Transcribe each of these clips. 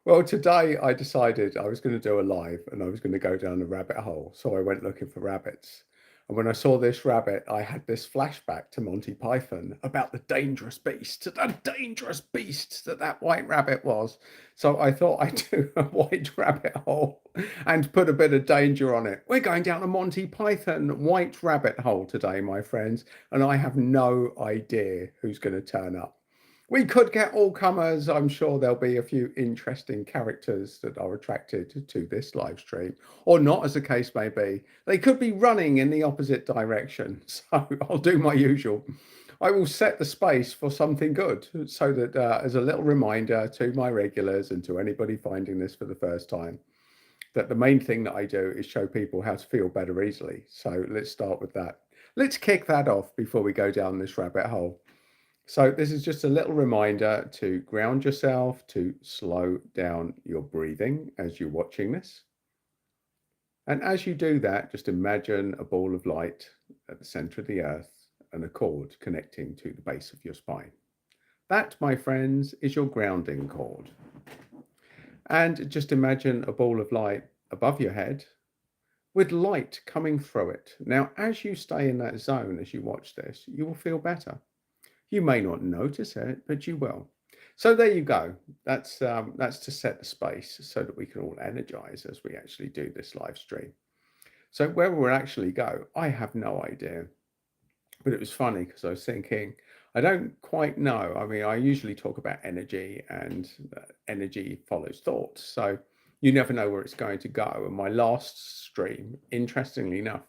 Well, today I decided I was going to do a live and I was going to go down a rabbit hole. So I went looking for rabbits. And when I saw this rabbit, I had this flashback to Monty Python about the dangerous beast that white rabbit was. So I thought I'd do a white rabbit hole and put a bit of danger on it. We're going down a Monty Python white rabbit hole today, my friends. And I have no idea who's going to turn up. We could get all comers. I'm sure there'll be a few interesting characters that are attracted to this live stream, or not, as the case may be. They could be running in the opposite direction. So I'll do my usual. I will set the space for something good so that as a little reminder to my regulars and to anybody finding this for the first time, that the main thing that I do is show people how to feel better easily. So let's start with that. Let's kick that off before we go down this rabbit hole. So this is just a little reminder to ground yourself, to slow down your breathing as you're watching this. And as you do that, just imagine a ball of light at the center of the earth and a cord connecting to the base of your spine. That, my friends, is your grounding cord. And just imagine a ball of light above your head with light coming through it. Now, as you stay in that zone, as you watch this, you will feel better. You may not notice it, but you will. So there you go. That's to set the space so that we can all energize as we actually do this live stream. So where we'll actually go, I have no idea. But it was funny because I was thinking, I don't quite know. I mean, I usually talk about energy and energy follows thought. So you never know where it's going to go. And my last stream, interestingly enough,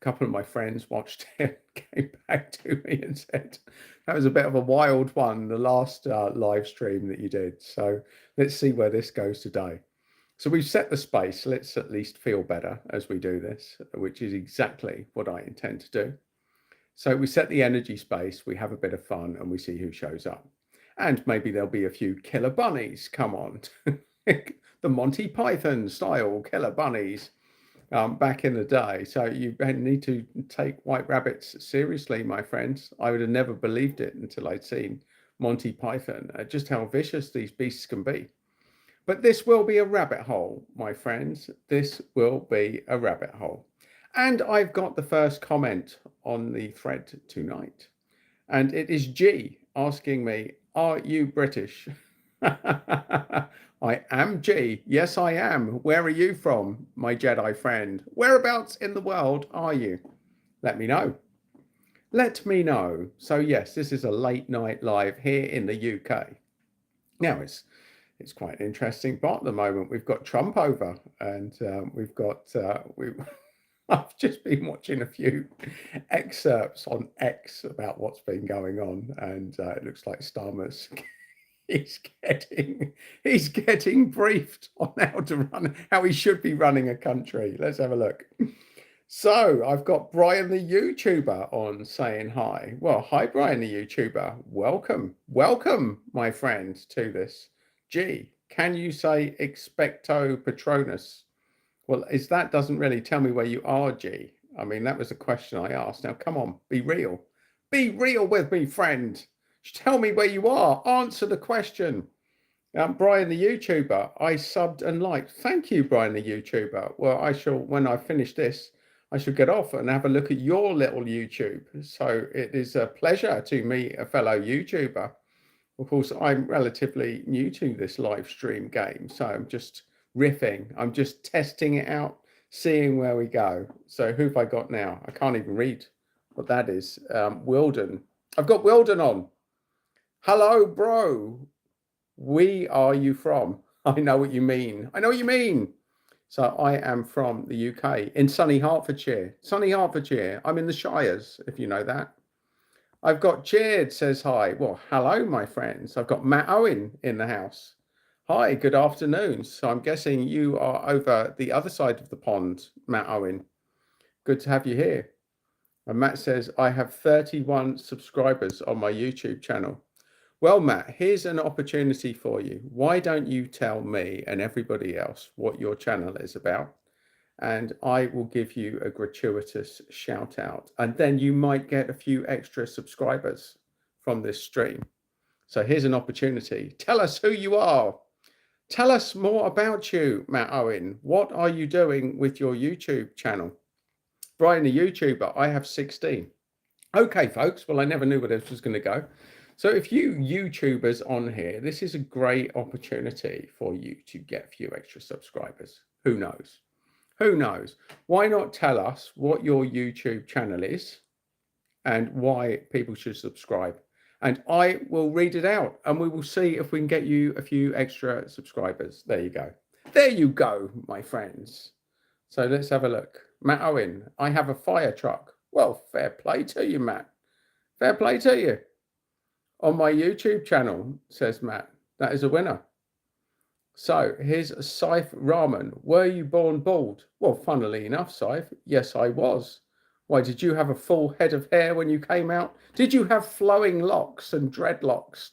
a couple of my friends watched it, came back to me and said, that was a bit of a wild one, the last live stream that you did. So let's see where this goes today. So we've set the space. Let's at least feel better as we do this, which is exactly what I intend to do. So we set the energy space, we have a bit of fun, and we see who shows up. And maybe there'll be a few killer bunnies come on. The Monty Python style killer bunnies. Back in the day. So you need to take white rabbits seriously, my friends. I would have never believed it until I'd seen Monty Python, just how vicious these beasts can be. But this will be a rabbit hole, my friends. This will be a rabbit hole. And I've got the first comment on the thread tonight. And it is G asking me, are you British? I am G. Yes, I am. Where are you from, my Jedi friend? Whereabouts in the world are you? Let me know. Let me know. So yes, this is a late night live here in the UK. Now it's quite an interesting part at the moment. We've got Trump over, and we've got I've just been watching a few excerpts on X about what's been going on, and it looks like Starmer's he's getting briefed on how he should be running a country. Let's have a look. So I've got Brian the YouTuber on saying hi. Well, hi Brian the YouTuber. Welcome, my friend, to this. Gee, can you say expecto patronus? Well, that doesn't really tell me where you are, G. I mean, that was a question I asked. Now, come on, be real. Be real with me, friend. Tell me where you are. Answer the question. Brian the YouTuber, I subbed and liked. Thank you, Brian the YouTuber. Well, I shall, when I finish this, I shall get off and have a look at your little YouTube. So it is a pleasure to meet a fellow YouTuber. Of course, I'm relatively new to this live stream game, so I'm just riffing. I'm just testing it out, seeing where we go. So who have I got now? I can't even read what that is. Wilden. I've got Wilden on. Hello, bro. Where are you from? I know what you mean. I know what you mean. So I am from the UK, in sunny Hertfordshire. Sunny Hertfordshire. I'm in the Shires, if you know that. I've got Cheered says hi. Well, hello, my friends. I've got Matt Owen in the house. Hi, good afternoon. So I'm guessing you are over the other side of the pond, Matt Owen. Good to have you here. And Matt says, I have 31 subscribers on my YouTube channel. Well, Matt, here's an opportunity for you. Why don't you tell me and everybody else what your channel is about? And I will give you a gratuitous shout out. And then you might get a few extra subscribers from this stream. So here's an opportunity. Tell us who you are. Tell us more about you, Matt Owen. What are you doing with your YouTube channel? Brian, the YouTuber, I have 16. Okay, folks. Well, I never knew where this was going to go. So if you YouTubers on here, this is a great opportunity for you to get a few extra subscribers. Who knows? Who knows? Why not tell us what your YouTube channel is and why people should subscribe? And I will read it out and we will see if we can get you a few extra subscribers. There you go. There you go, my friends. So let's have a look. Matt Owen, I have a fire truck. Well, fair play to you, Matt. Fair play to you. On my YouTube channel, says Matt. That is a winner. So here's Saif Rahman. Were you born bald? Well, funnily enough, Saif, yes, I was. Why, did you have a full head of hair when you came out? Did you have flowing locks and dreadlocks?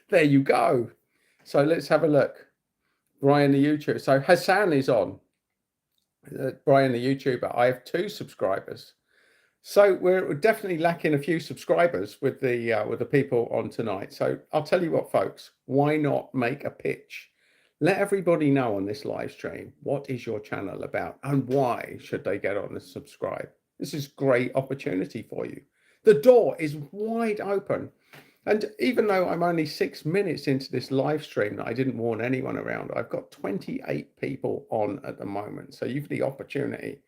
There you go. So let's have a look. Brian the YouTuber. So Hassan is on. Brian the YouTuber. I have 2 subscribers. So we're definitely lacking a few subscribers with the people on tonight. So I'll tell you what, folks, why not make a pitch? Let everybody know on this live stream, what is your channel about and why should they get on and subscribe? This is a great opportunity for you. The door is wide open. And even though I'm only 6 minutes into this live stream that I didn't warn anyone around, I've got 28 people on at the moment. So you've the opportunity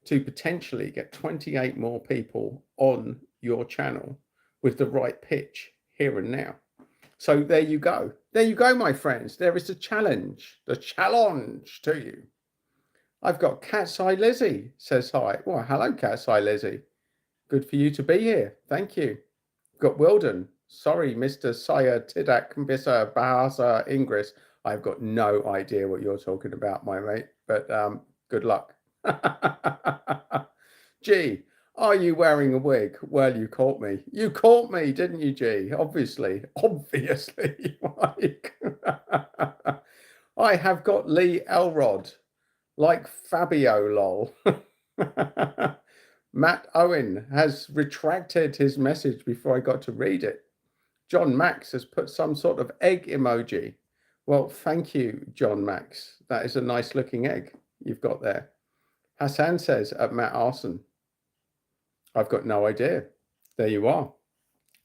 to potentially get 28 more people on your channel with the right pitch here and now. So there you go. There you go, my friends. There is the challenge to you. I've got Cat's Eye Lizzie says hi. Well, hello, Cat's Eye Lizzie. Good for you to be here. Thank you. Got Wilden. Sorry, Mr. Saya Tidak Mbisa Bahasa Inggris. I've got no idea what you're talking about, my mate, but good luck. G, are you wearing a wig? Well, you caught me. You caught me, didn't you, G? Obviously. Mike. I have got Lee Elrod, like Fabio, lol. Matt Owen has retracted his message before I got to read it. John Max has put some sort of egg emoji. Well, thank you, John Max. That is a nice looking egg you've got there. Hassan says at Matt Arson. I've got no idea. There you are.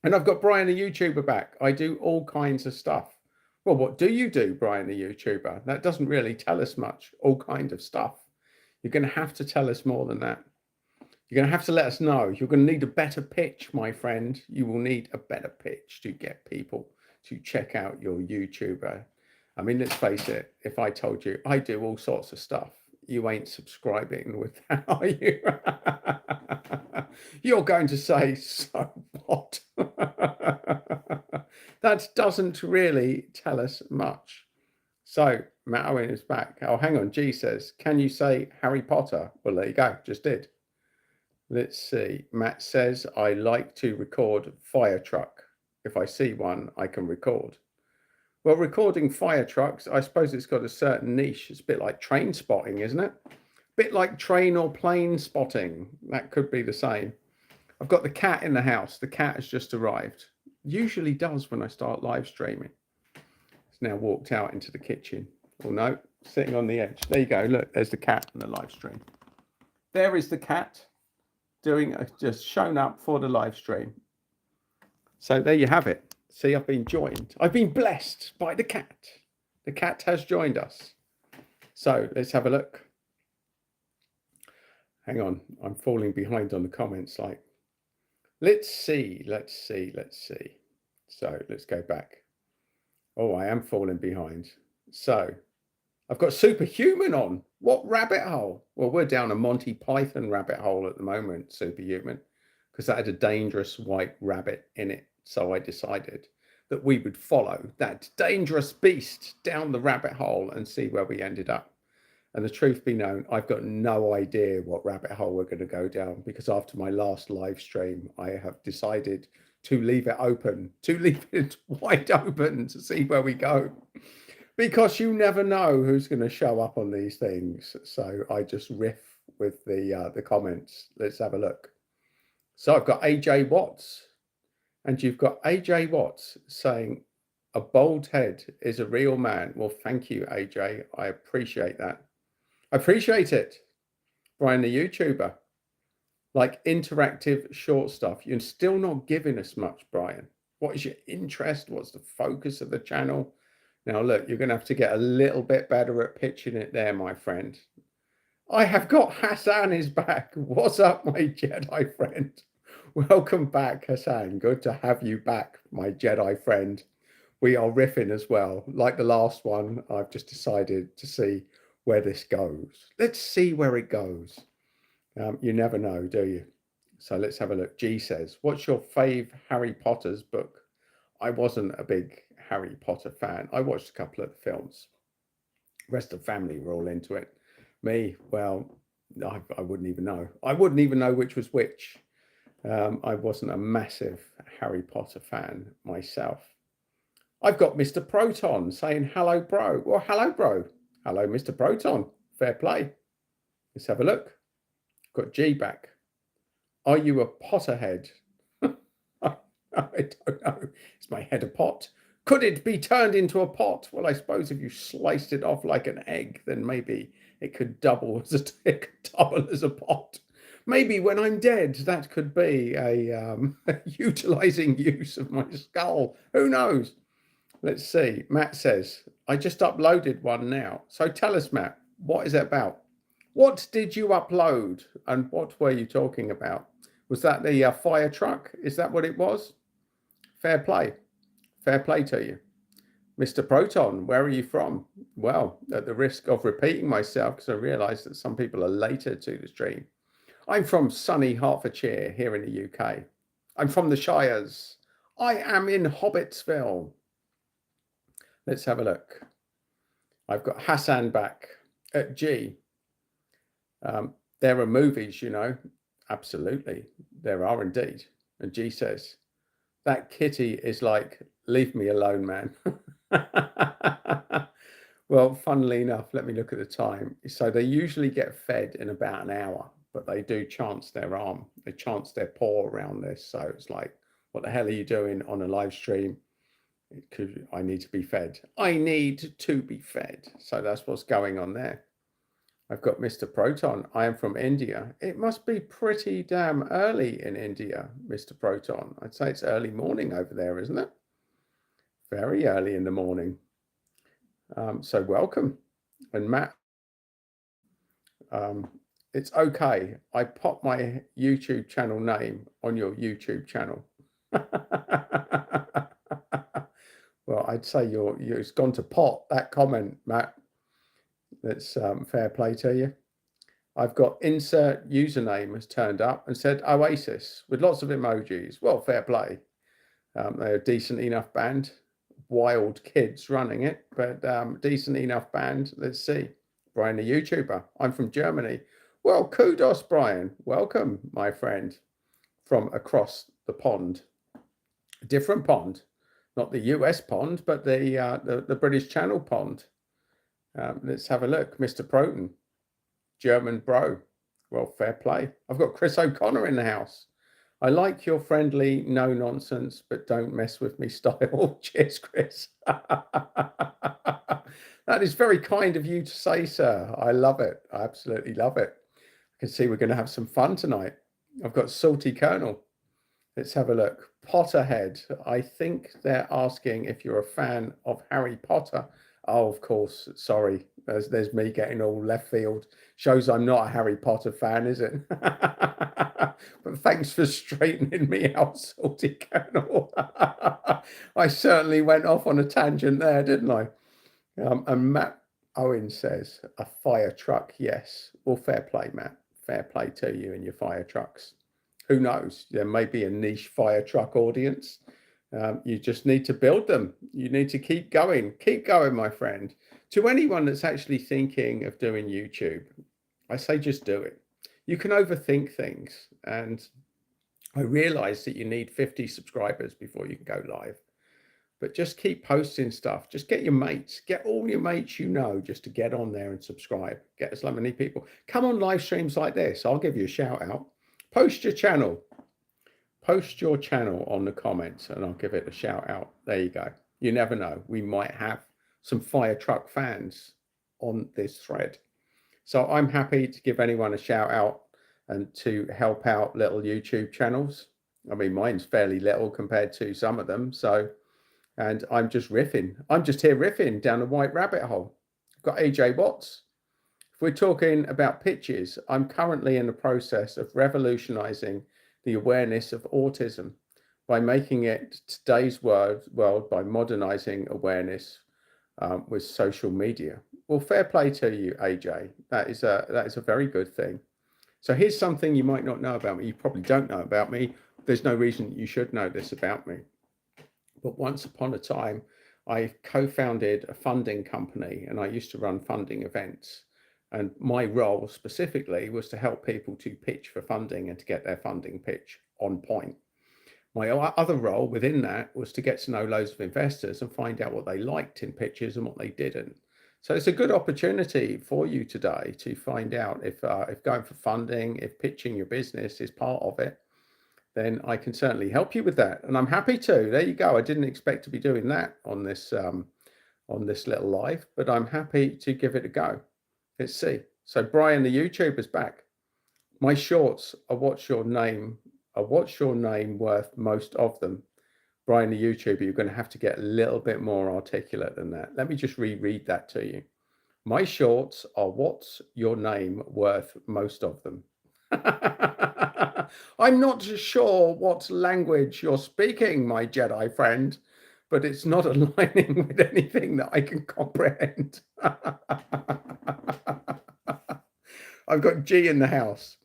And I've got Brian the YouTuber back. I do all kinds of stuff. Well, what do you do, Brian the YouTuber? That doesn't really tell us much. All kinds of stuff. You're going to have to tell us more than that. You're going to have to let us know. You're going to need a better pitch, my friend. You will need a better pitch to get people to check out your YouTuber. I mean, let's face it. If I told you I do all sorts of stuff, you ain't subscribing with that, are you? You're going to say, so what? That doesn't really tell us much. So Matt Owen is back. Oh, hang on. G says, can you say Harry Potter? Well, there you go. Just did. Let's see. Matt says, I like to record fire truck. If I see one, I can record. Well, recording fire trucks, I suppose it's got a certain niche. It's a bit like train spotting, isn't it? A bit like train or plane spotting. That could be the same. I've got the cat in the house. The cat has just arrived. Usually does when I start live streaming. It's now walked out into the kitchen. Oh no, sitting on the edge. There you go. Look, there's the cat in the live stream. There is the cat doing just shown up for the live stream. So there you have it. See, I've been joined. I've been blessed by the cat. The cat has joined us. So let's have a look. Hang on, I'm falling behind on the comments. Like, let's see. So let's go back. Oh, I am falling behind. So I've got Superhuman on. What rabbit hole? Well, we're down a Monty Python rabbit hole at the moment, Superhuman, because that had a dangerous white rabbit in it. So I decided that we would follow that dangerous beast down the rabbit hole and see where we ended up. And the truth be known, I've got no idea what rabbit hole we're going to go down, because after my last live stream, I have decided to leave it open, to leave it wide open to see where we go. Because you never know who's going to show up on these things. So I just riff with the comments. Let's have a look. So I've got AJ Watts. And you've got AJ Watts saying, a bald head is a real man. Well, thank you, AJ. I appreciate that. I appreciate it. Brian, the YouTuber, like interactive short stuff. You're still not giving us much, Brian. What is your interest? What's the focus of the channel? Now, look, you're going to have to get a little bit better at pitching it there, my friend. I have got Hassan is back. What's up, my Jedi friend? Welcome back, Hassan. Good to have you back, my Jedi friend. We are riffing as well. Like the last one, I've just decided to see where this goes. Let's see where it goes. You never know, do you? So let's have a look. G says, what's your fave Harry Potter's book? I wasn't a big Harry Potter fan. I watched a couple of the films. The rest of the family were all into it. Me, well, I wouldn't even know. I wouldn't even know which was which. I wasn't a massive Harry Potter fan myself. I've got Mr. Proton saying, hello, bro. Well, hello, bro. Hello, Mr. Proton. Fair play. Let's have a look. Got G back. Are you a Potterhead? I don't know. Is my head a pot? Could it be turned into a pot? Well, I suppose if you sliced it off like an egg, then maybe it could double as a pot. Maybe when I'm dead, that could be a utilizing use of my skull. Who knows? Let's see. Matt says, I just uploaded one now. So tell us, Matt, what is it about? What did you upload and what were you talking about? Was that the fire truck? Is that what it was? Fair play. Fair play to you. Mr. Proton, where are you from? Well, at the risk of repeating myself, because I realise that some people are later to the stream. I'm from sunny Hertfordshire here in the UK. I'm from the Shires. I am in Hobbitsville. Let's have a look. I've got Hassan back at G. There are movies, you know. Absolutely. There are indeed. And G says, that kitty is like, leave me alone, man. Well, funnily enough, let me look at the time. So they usually get fed in about an hour, but they do chance their arm. They chance their paw around this. So it's like, what the hell are you doing on a live stream? I need to be fed. I need to be fed. So that's what's going on there. I've got Mr. Proton. I am from India. It must be pretty damn early in India, Mr. Proton. I'd say it's early morning over there, isn't it? Very early in the morning. So welcome. And Matt, it's okay. I pop my YouTube channel name on your YouTube channel. Well, I'd say it's gone to pot, that comment, Matt. That's fair play to you. I've got insert username has turned up and said Oasis with lots of emojis. Well, fair play. They're a decent enough band. Wild kids running it, but decent enough band. Let's see. Brian, the YouTuber. I'm from Germany. Well, kudos, Brian. Welcome, my friend, from across the pond. A different pond. Not the US pond, but the British Channel pond. Let's have a look. Mr. Proton, German bro. Well, fair play. I've got Chris O'Connor in the house. I like your friendly, no nonsense, but don't mess with me style. Cheers, Chris. That is very kind of you to say, sir. I love it. I absolutely love it. I can see we're going to have some fun tonight. I've got Salty Colonel. Let's have a look. Potterhead. I think they're asking if you're a fan of Harry Potter. Oh, of course. Sorry. There's me getting all left field. Shows I'm not a Harry Potter fan, is it? But thanks for straightening me out, Salty Colonel. I certainly went off on a tangent there, didn't I? And Matt Owen says, a fire truck, yes. Well, fair play, Matt. Fair play to you and your fire trucks. Who knows? There may be a niche fire truck audience. You just need to build them. You need to keep going. Keep going, my friend. To anyone that's actually thinking of doing YouTube, I say just do it. You can overthink things. And I realize that you need 50 subscribers before you can go live. But just keep posting stuff. Just get your mates. Get all your mates you know just to get on there and subscribe. Get as many people. Come on live streams like this. I'll give you a shout out. Post your channel. post your channel on the comments and I'll give it a shout out. There you go. You never know. We might have some fire truck fans on this thread. So I'm happy to give anyone a shout out and to help out little YouTube channels. I mean, mine's fairly little compared to some of them. So, and I'm just riffing. I'm just here riffing down a white rabbit hole. I've got AJ Watts. If we're talking about pitches, I'm currently in the process of revolutionizing the awareness of autism by making it today's world by modernizing awareness with social media. Well, fair play to you, AJ. That is a very good thing. So here's something you might not know about me. You probably don't know about me. There's no reason you should know this about me. But once upon a time, I co-founded a funding company and I used to run funding events. And my role specifically was to help people to pitch for funding and to get their funding pitch on point. My other role within that was to get to know loads of investors and find out what they liked in pitches and what they didn't. So it's a good opportunity for you today to find out if going for funding, if pitching your business is part of it, then I can certainly help you with that. And I'm happy to. There you go. I didn't expect to be doing that on this little live, but I'm happy to give it a go. Let's see. So Brian, the YouTuber's back. My shorts are what's your name worth most of them. Brian, the YouTuber, you're going to have to get a little bit more articulate than that. Let me just reread that to you. My shorts are what's your name worth most of them. I'm not sure what language you're speaking, my Jedi friend, but it's not aligning with anything that I can comprehend. I've got G in the house.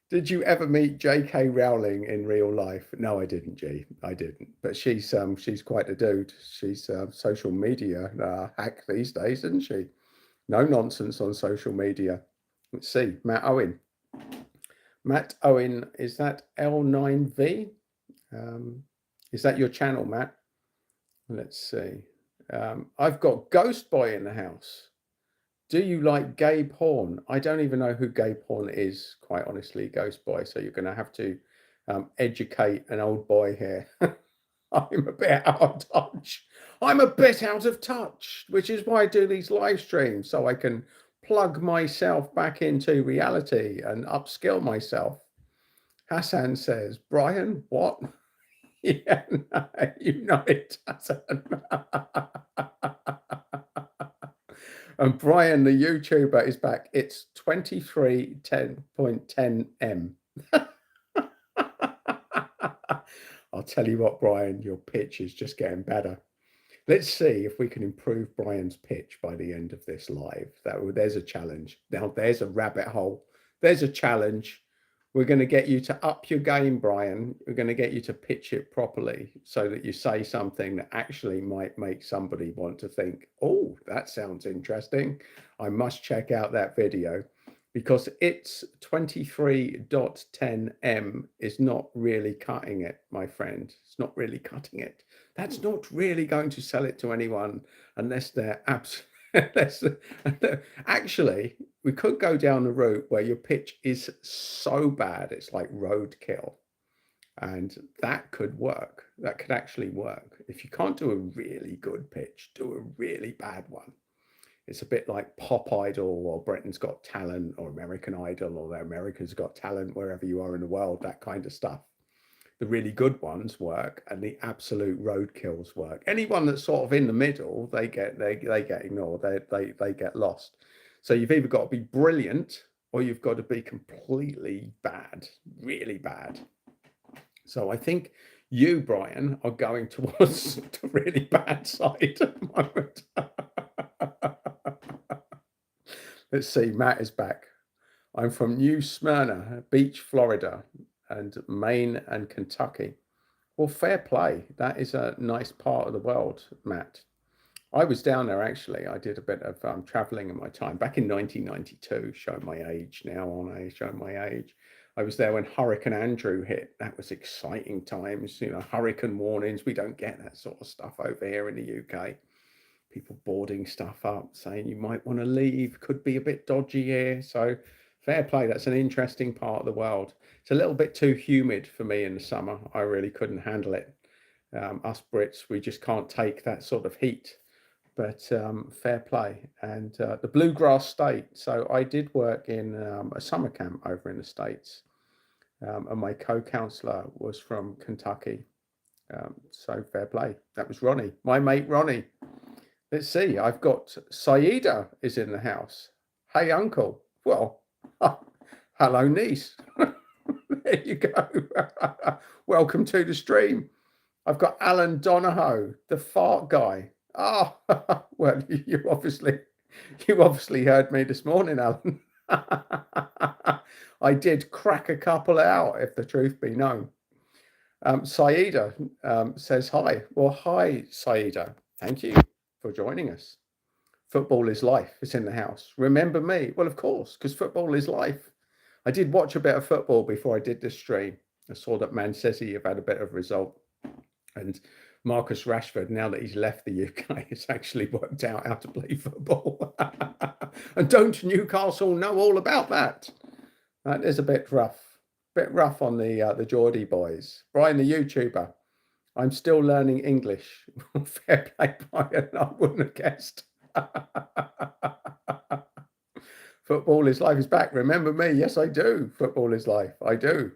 Did you ever meet J.K. Rowling in real life? No, I didn't, G. I didn't. But she's quite a dude. She's a social media hack these days, isn't she? No nonsense on social media. Let's see. Matt Owen. Matt Owen, is that L9V? Is that your channel, Matt? Let's see. I've got Ghost Boy in the house. Do you like gay porn? I don't even know who gay porn is, quite honestly, Ghost Boy. So you're going to have to educate an old boy here. I'm a bit out of touch. I'm a bit out of touch, which is why I do these live streams, so I can plug myself back into reality and upskill myself. Hassan says, Brian, what? Yeah, no, you know it, Hassan. And Brian, the YouTuber, is back. It's 2310.10M. I'll tell you what, Brian, your pitch is just getting better. Let's see if we can improve Brian's pitch by the end of this live. There's a challenge. Now, there's a rabbit hole. There's a challenge. We're going to get you to up your game, Brian. We're going to get you to pitch it properly so that you say something that actually might make somebody want to think, oh, that sounds interesting. I must check out that video, because it's 23.10M is not really cutting it, my friend. It's not really cutting it. That's not really going to sell it to anyone unless they're absolutely. Actually, we could go down the route where your pitch is so bad it's like roadkill, and that could work. That could actually work. If you can't do a really good pitch, do a really bad one. It's a bit like Pop Idol or Britain's Got Talent or American Idol or America's Got Talent, wherever you are in the world, that kind of stuff. The really good ones work and the absolute roadkills work. Anyone that's sort of in the middle, they get ignored, they get lost. So you've either got to be brilliant or you've got to be completely bad, really bad. So I think you, Brian, are going towards the really bad side at the moment. Let's see, Matt is back. I'm from New Smyrna Beach, Florida, and Maine and Kentucky. Well, fair play. That is a nice part of the world, Matt. I was down there, actually. I did a bit of traveling in my time back in 1992. Showing my age now, aren't I? Showing my age. I was there when Hurricane Andrew hit. That was exciting times. You know, hurricane warnings. We don't get that sort of stuff over here in the UK. People boarding stuff up, saying you might want to leave. Could be a bit dodgy here. So Fair play. That's an interesting part of the world. It's a little bit too humid for me in the summer. I really couldn't handle it. Us Brits, we just can't take that sort of heat. But fair play. And the bluegrass state. So I did work in a summer camp over in the States. And my co-counselor was from Kentucky. So fair play. That was Ronnie, my mate Ronnie. Let's see. I've got Saida is in the house. Hey, uncle. Well, hello, niece. There you go. Welcome to the stream. I've got Alan Donahoe, the fart guy. Oh, well, you obviously heard me this morning, Alan. I did crack a couple out, if the truth be known. Saida says hi. Well, hi, Saida. Thank you for joining us. Football is life. It's in the house. Remember me? Well, of course, because football is life. I did watch a bit of football before I did this stream. I saw that Man City have had a bit of result. And Marcus Rashford, now that he's left the UK, has actually worked out how to play football. And don't Newcastle know all about that? That is a bit rough. Bit rough on the Geordie boys. Brian, the YouTuber. I'm still learning English. Fair play, Brian. I wouldn't have guessed. Football is life is back. Remember me? Yes, I do. Football is life. I do.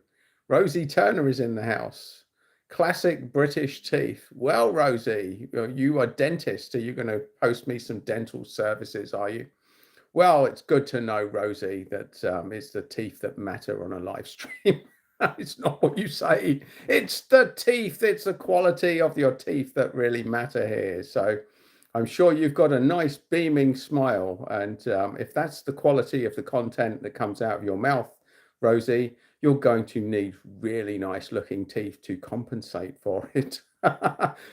Rosie Turner is in the house. Classic British teeth. Well, Rosie, you are dentist. Are you going to post me some dental services, are you? Well, it's good to know, Rosie, that it's the teeth that matter on a live stream. It's not what you say. It's the teeth. It's the quality of your teeth that really matter here. So I'm sure you've got a nice beaming smile. And if that's the quality of the content that comes out of your mouth, Rosie, you're going to need really nice looking teeth to compensate for it.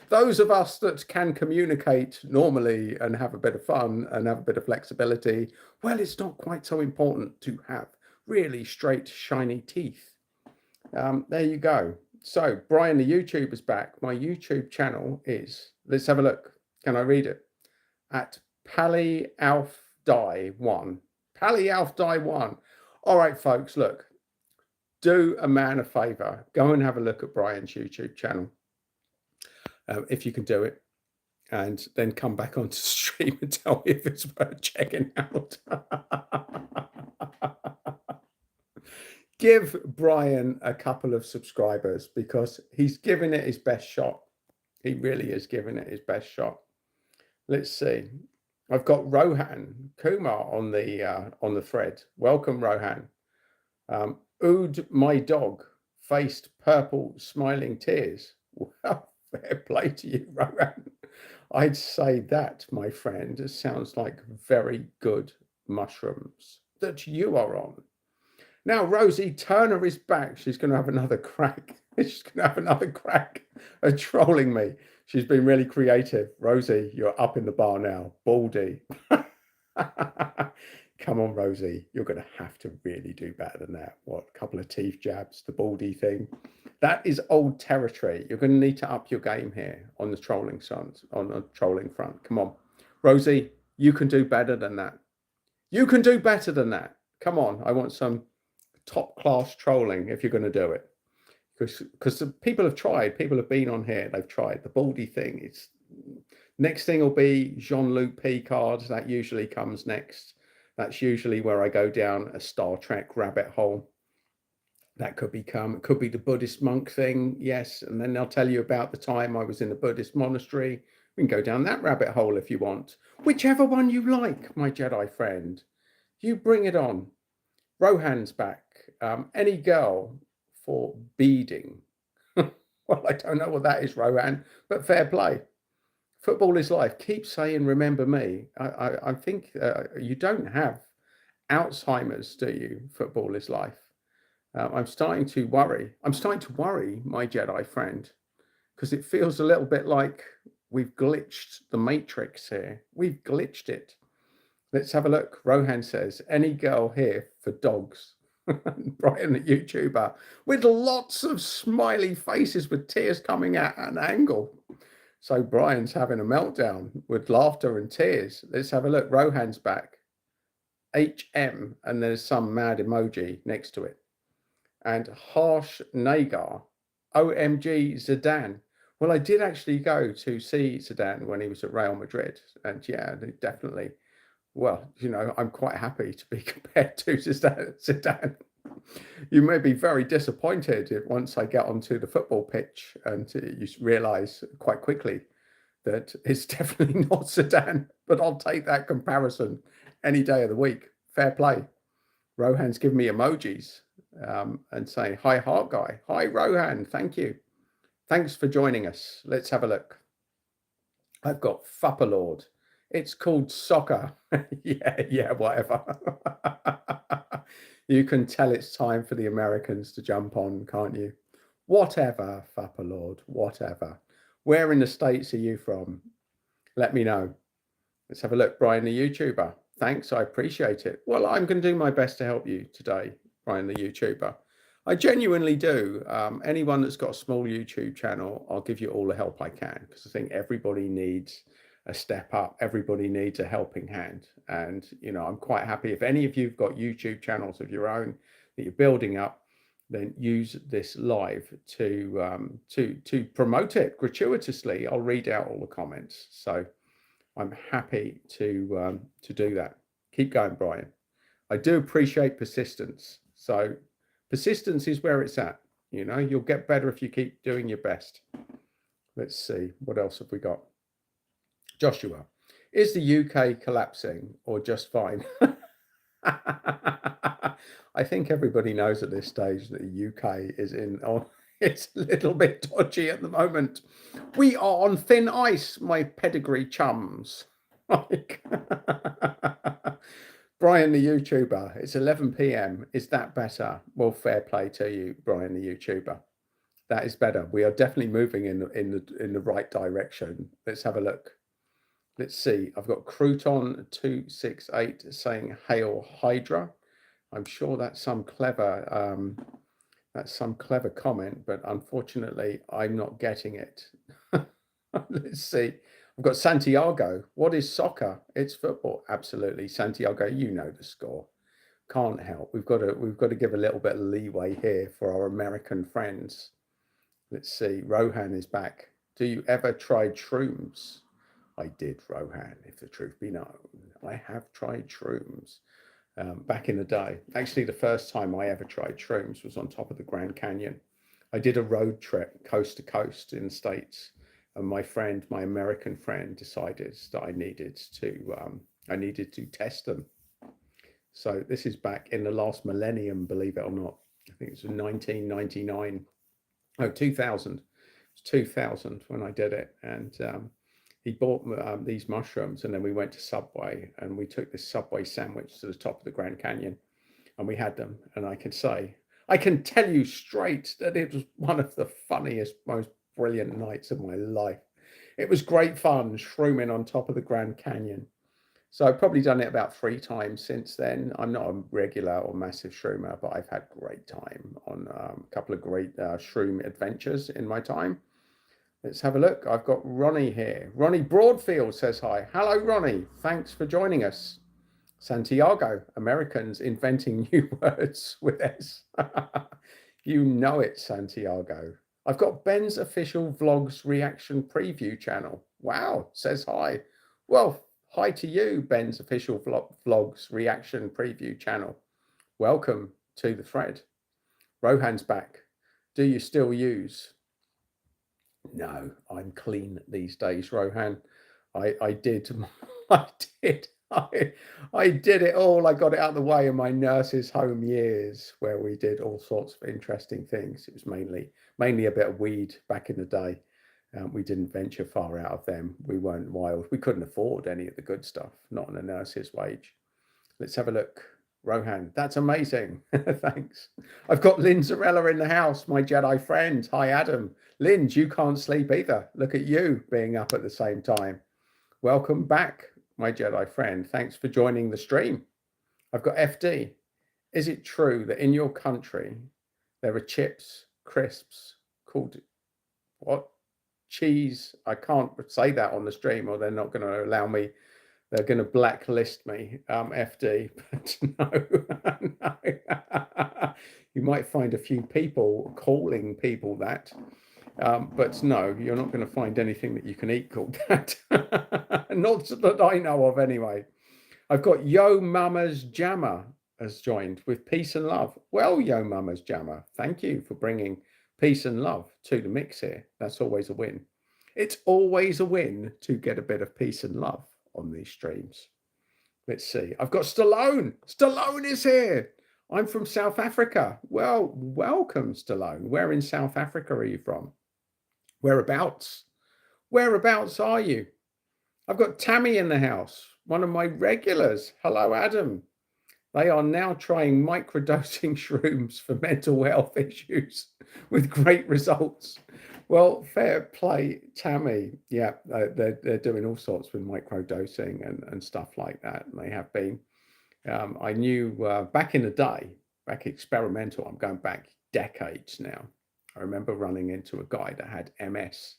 Those of us that can communicate normally and have a bit of fun and have a bit of flexibility, well, it's not quite so important to have really straight, shiny teeth. There you go. So Brian, the YouTuber's back. My YouTube channel is, let's have a look. Can I read it? At PallyAlfDie1. PallyAlfDie1. All right, folks, look. Do a man a favor. Go and have a look at Brian's YouTube channel. If you can do it. And then come back onto stream and tell me if it's worth checking out. Give Brian a couple of subscribers because he's giving it his best shot. He really is giving it his best shot. Let's see. I've got Rohan Kumar on the thread. Welcome, Rohan. Ood, my dog, faced purple smiling tears. Well, fair play to you, Rohan. I'd say that, my friend, sounds like very good mushrooms that you are on. Now, Rosie Turner is back. She's going to have another crack. She's going to have another crack at trolling me. She's been really creative. Rosie, you're up in the bar now. Baldy. Come on, Rosie. You're going to have to really do better than that. What, a couple of teeth jabs, the baldy thing. That is old territory. You're going to need to up your game here on the trolling front. Come on. Rosie, you can do better than that. You can do better than that. Come on. I want some top class trolling if you're going to do it. Because people have tried. People have been on here. They've tried. The baldy thing. It's next thing will be Jean-Luc Picard. That usually comes next. That's usually where I go down a Star Trek rabbit hole. That could be the Buddhist monk thing, yes. And then I'll tell you about the time I was in a Buddhist monastery. We can go down that rabbit hole if you want. Whichever one you like, my Jedi friend. You bring it on. Rohan's back. Any girl for beading. Well, I don't know what that is, Rohan, but fair play. Football is life. Keep saying, remember me. I think you don't have Alzheimer's, do you? Football is life. I'm starting to worry. I'm starting to worry, my Jedi friend, because it feels a little bit like we've glitched the matrix here. We've glitched it. Let's have a look. Rohan says, any girl here for dogs. Brian, the YouTuber, with lots of smiley faces with tears coming at an angle. So Brian's having a meltdown with laughter and tears. Let's have a look. Rohan's back. HM, and there's some mad emoji next to it. And Harsh Nagar, OMG Zidane. Well, I did actually go to see Zidane when he was at Real Madrid, and yeah, definitely. Well, I'm quite happy to be compared to Zidane. You may be very disappointed once I get onto the football pitch and you realise quite quickly that it's definitely not Zidane, but I'll take that comparison any day of the week. Fair play. Rohan's giving me emojis and saying, hi, Heart Guy. Hi, Rohan. Thank you. Thanks for joining us. Let's have a look. I've got Fupper Lord. It's called soccer. yeah, whatever. You can tell it's time for the Americans to jump on, can't you? Whatever, Fupper Lord, whatever. Where in the States are you from? Let me know. Let's have a look. Brian, the YouTuber. Thanks, I appreciate it. Well, I'm going to do my best to help you today, Brian, the YouTuber. I genuinely do. Anyone that's got a small YouTube channel, I'll give you all the help I can, because I think everybody needs a step up. Everybody needs a helping hand. And, I'm quite happy if any of you've got YouTube channels of your own that you're building up, then use this live to promote it gratuitously. I'll read out all the comments. So I'm happy to do that. Keep going, Brian. I do appreciate persistence. So persistence is where it's at. You'll get better if you keep doing your best. Let's see, what else have we got? Joshua, is the UK collapsing or just fine? I think everybody knows at this stage that the UK is it's a little bit dodgy at the moment. We are on thin ice, my pedigree chums. Brian the YouTuber, it's 11 p.m. Is that better? Well, fair play to you, Brian the YouTuber. That is better. We are definitely moving in the right direction. Let's have a look. Let's see. I've got Crouton268 saying Hail Hydra. I'm sure that's some clever comment, but unfortunately I'm not getting it. Let's see. I've got Santiago. What is soccer? It's football. Absolutely. Santiago, you know the score. Can't help. We've got to give a little bit of leeway here for our American friends. Let's see. Rohan is back. Do you ever try shrooms? I did, Rohan, if the truth be known. I have tried shrooms back in the day. Actually, the first time I ever tried shrooms was on top of the Grand Canyon. I did a road trip coast to coast in the States, and my American friend, decided that I needed to test them. So this is back in the last millennium, believe it or not. I think it was 1999. Oh, 2000. It was 2000 when I did it, and he bought these mushrooms, and then we went to Subway and we took this Subway sandwich to the top of the Grand Canyon and we had them. And I can tell you straight that it was one of the funniest, most brilliant nights of my life. It was great fun shrooming on top of the Grand Canyon. So I've probably done it about 3 times since then. I'm not a regular or massive shroomer, but I've had great time on a couple of great shroom adventures in my time. Let's have a look. I've got Ronnie here. Ronnie Broadfield says hi. Hello, Ronnie. Thanks for joining us. Santiago, Americans inventing new words with S. You know it, Santiago. I've got Ben's official vlogs reaction preview channel. Wow, says hi. Well, hi to you, Ben's official vlogs reaction preview channel. Welcome to the thread. Rohan's back. Do you still use? No, I'm clean these days, Rohan. I did it all. I got it out of the way in my nurse's home years, where we did all sorts of interesting things. It was mainly a bit of weed back in the day. We didn't venture far out of them. We weren't wild. We couldn't afford any of the good stuff, not on a nurse's wage. Let's have a look. Rohan, that's amazing. Thanks. I've got Lynn Zarella in the house, my Jedi friend. Hi, Adam. Lynn, you can't sleep either. Look at you being up at the same time. Welcome back, my Jedi friend. Thanks for joining the stream. I've got FD. Is it true that in your country there are chips, crisps called what? Cheese. I can't say that on the stream, or they're not going to allow me they're going to blacklist me, FD, but no, no. You might find a few people calling people that, but no, you're not going to find anything that you can eat called that. Not that I know of, anyway. I've got Yo Mama's Jammer has joined with peace and love. Well, Yo Mama's Jammer, thank you for bringing peace and love to the mix here. That's always a win. It's always a win to get a bit of peace and love on these streams. Let's see. I've got Stallone. Stallone is here. I'm from South Africa. Well, welcome, Stallone. Where in South Africa are you from? Whereabouts? Whereabouts are you? I've got Tammy in the house, one of my regulars. Hello, Adam. They are now trying microdosing shrooms for mental health issues with great results. Well, fair play, Tammy. Yeah, they're doing all sorts with microdosing and stuff like that. And they have been. I knew back in the day, back experimental, I'm going back decades now. I remember running into a guy that had MS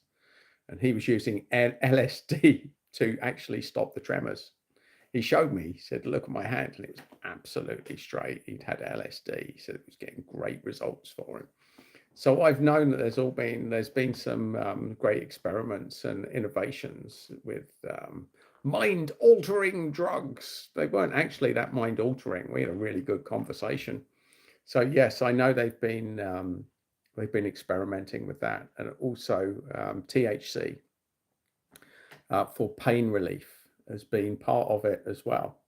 and he was using LSD to actually stop the tremors. He showed me, he said, look at my hand, and it was absolutely straight. He'd had LSD. He said it was getting great results for him. So I've known that there's been some great experiments and innovations with mind-altering drugs. They weren't actually that mind-altering. We had a really good conversation. So yes, I know they've been experimenting with that, and also THC for pain relief has been part of it as well.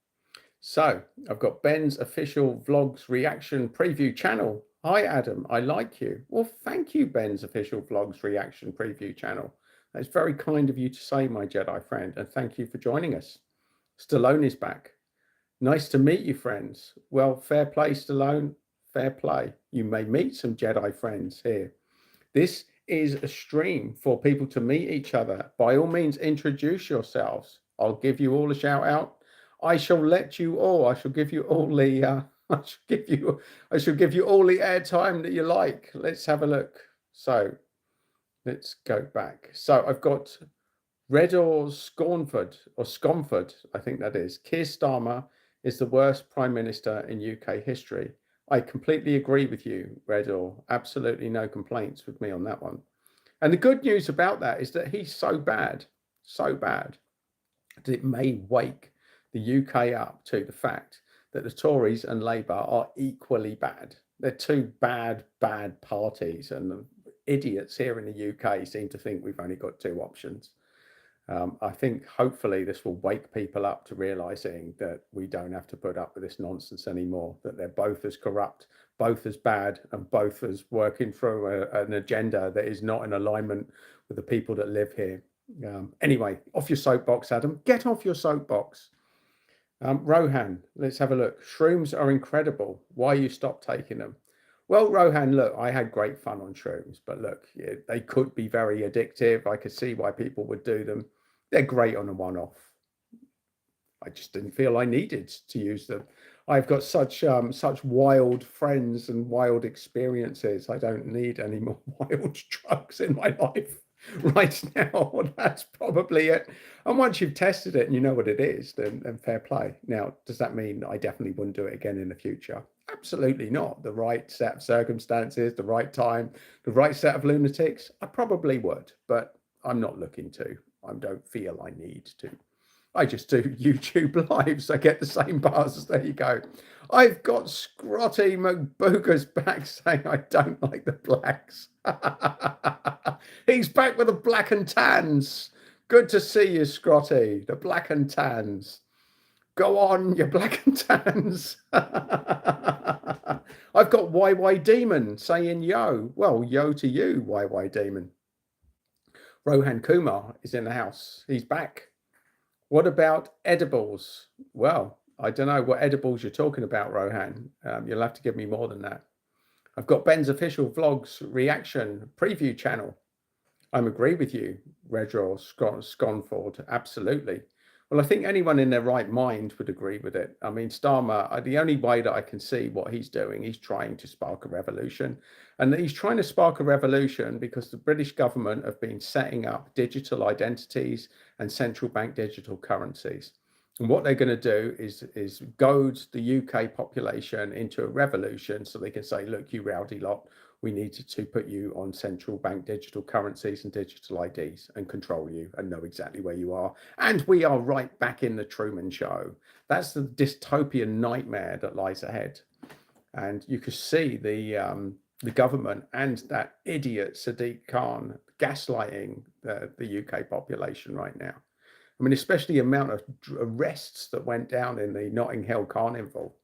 So I've got Ben's official vlogs reaction preview channel. Hi, Adam. I like you. Well, thank you, Ben's official vlogs reaction preview channel. That's very kind of you to say, my Jedi friend, and thank you for joining us. Stallone is back. Nice to meet you, friends. Well, fair play, Stallone. Fair play. You may meet some Jedi friends here. This is a stream for people to meet each other. By all means, introduce yourselves. I'll give you all a shout out. I shall let you all. I shall give you all the. I shall give you all the airtime that you like. Let's have a look. So, let's go back. So I've got Redor Scomford, I think that is. Keir Starmer is the worst Prime Minister in UK history. I completely agree with you, Redor. Absolutely no complaints with me on that one. And the good news about that is that he's so bad, that it may wake the UK up to the fact that the Tories and Labour are equally bad. They're two bad parties, and the idiots here in the UK seem to think we've only got two options. I think hopefully this will wake people up to realizing that we don't have to put up with this nonsense anymore, that they're both as corrupt, both as bad, and both as working through an agenda that is not in alignment with the people that live here. Anyway, off your soapbox, Adam. Get off your soapbox. Rohan, let's have a look. Shrooms are incredible. Why you stopped taking them? Well, Rohan, look, I had great fun on shrooms, but look, they could be very addictive. I could see why people would do them. They're great on a one-off. I just didn't feel I needed to use them. I've got such wild friends and wild experiences. I don't need any more wild drugs in my life right now. That's probably it. And once you've tested it and you know what it is, then fair play. Now, does that mean I definitely wouldn't do it again in the future? Absolutely not. The right set of circumstances, the right time, the right set of lunatics, I probably would, but I'm not looking to. I don't feel I need to. I just do YouTube lives. I get the same bars. There you go. I've got Scrotty McBooger's back saying I don't like the blacks. He's back with the black and tans. Good to see you, Scrotty. The black and tans. Go on, you black and tans. I've got YY Demon saying yo. Well, yo to you, YY Demon. Rohan Kumar is in the house. He's back. What about edibles? Well, I don't know what edibles you're talking about, Rohan. You'll have to give me more than that. I've got Ben's official vlogs reaction preview channel. I agree with you, Redraw Sconford. Absolutely. Well, I think anyone in their right mind would agree with it. I mean, Starmer, the only way that I can see what he's doing, he's trying to spark a revolution. And he's trying to spark a revolution because the British government have been setting up digital identities and central bank digital currencies. And what they're going to do is goad the UK population into a revolution so they can say, look, you rowdy lot, we need to put you on central bank digital currencies and digital IDs and control you and know exactly where you are. And we are right back in the Truman Show. That's the dystopian nightmare that lies ahead. And you could see the government and that idiot Sadiq Khan gaslighting the UK population right now. I mean, especially the amount of arrests that went down in the Notting Hill Carnival.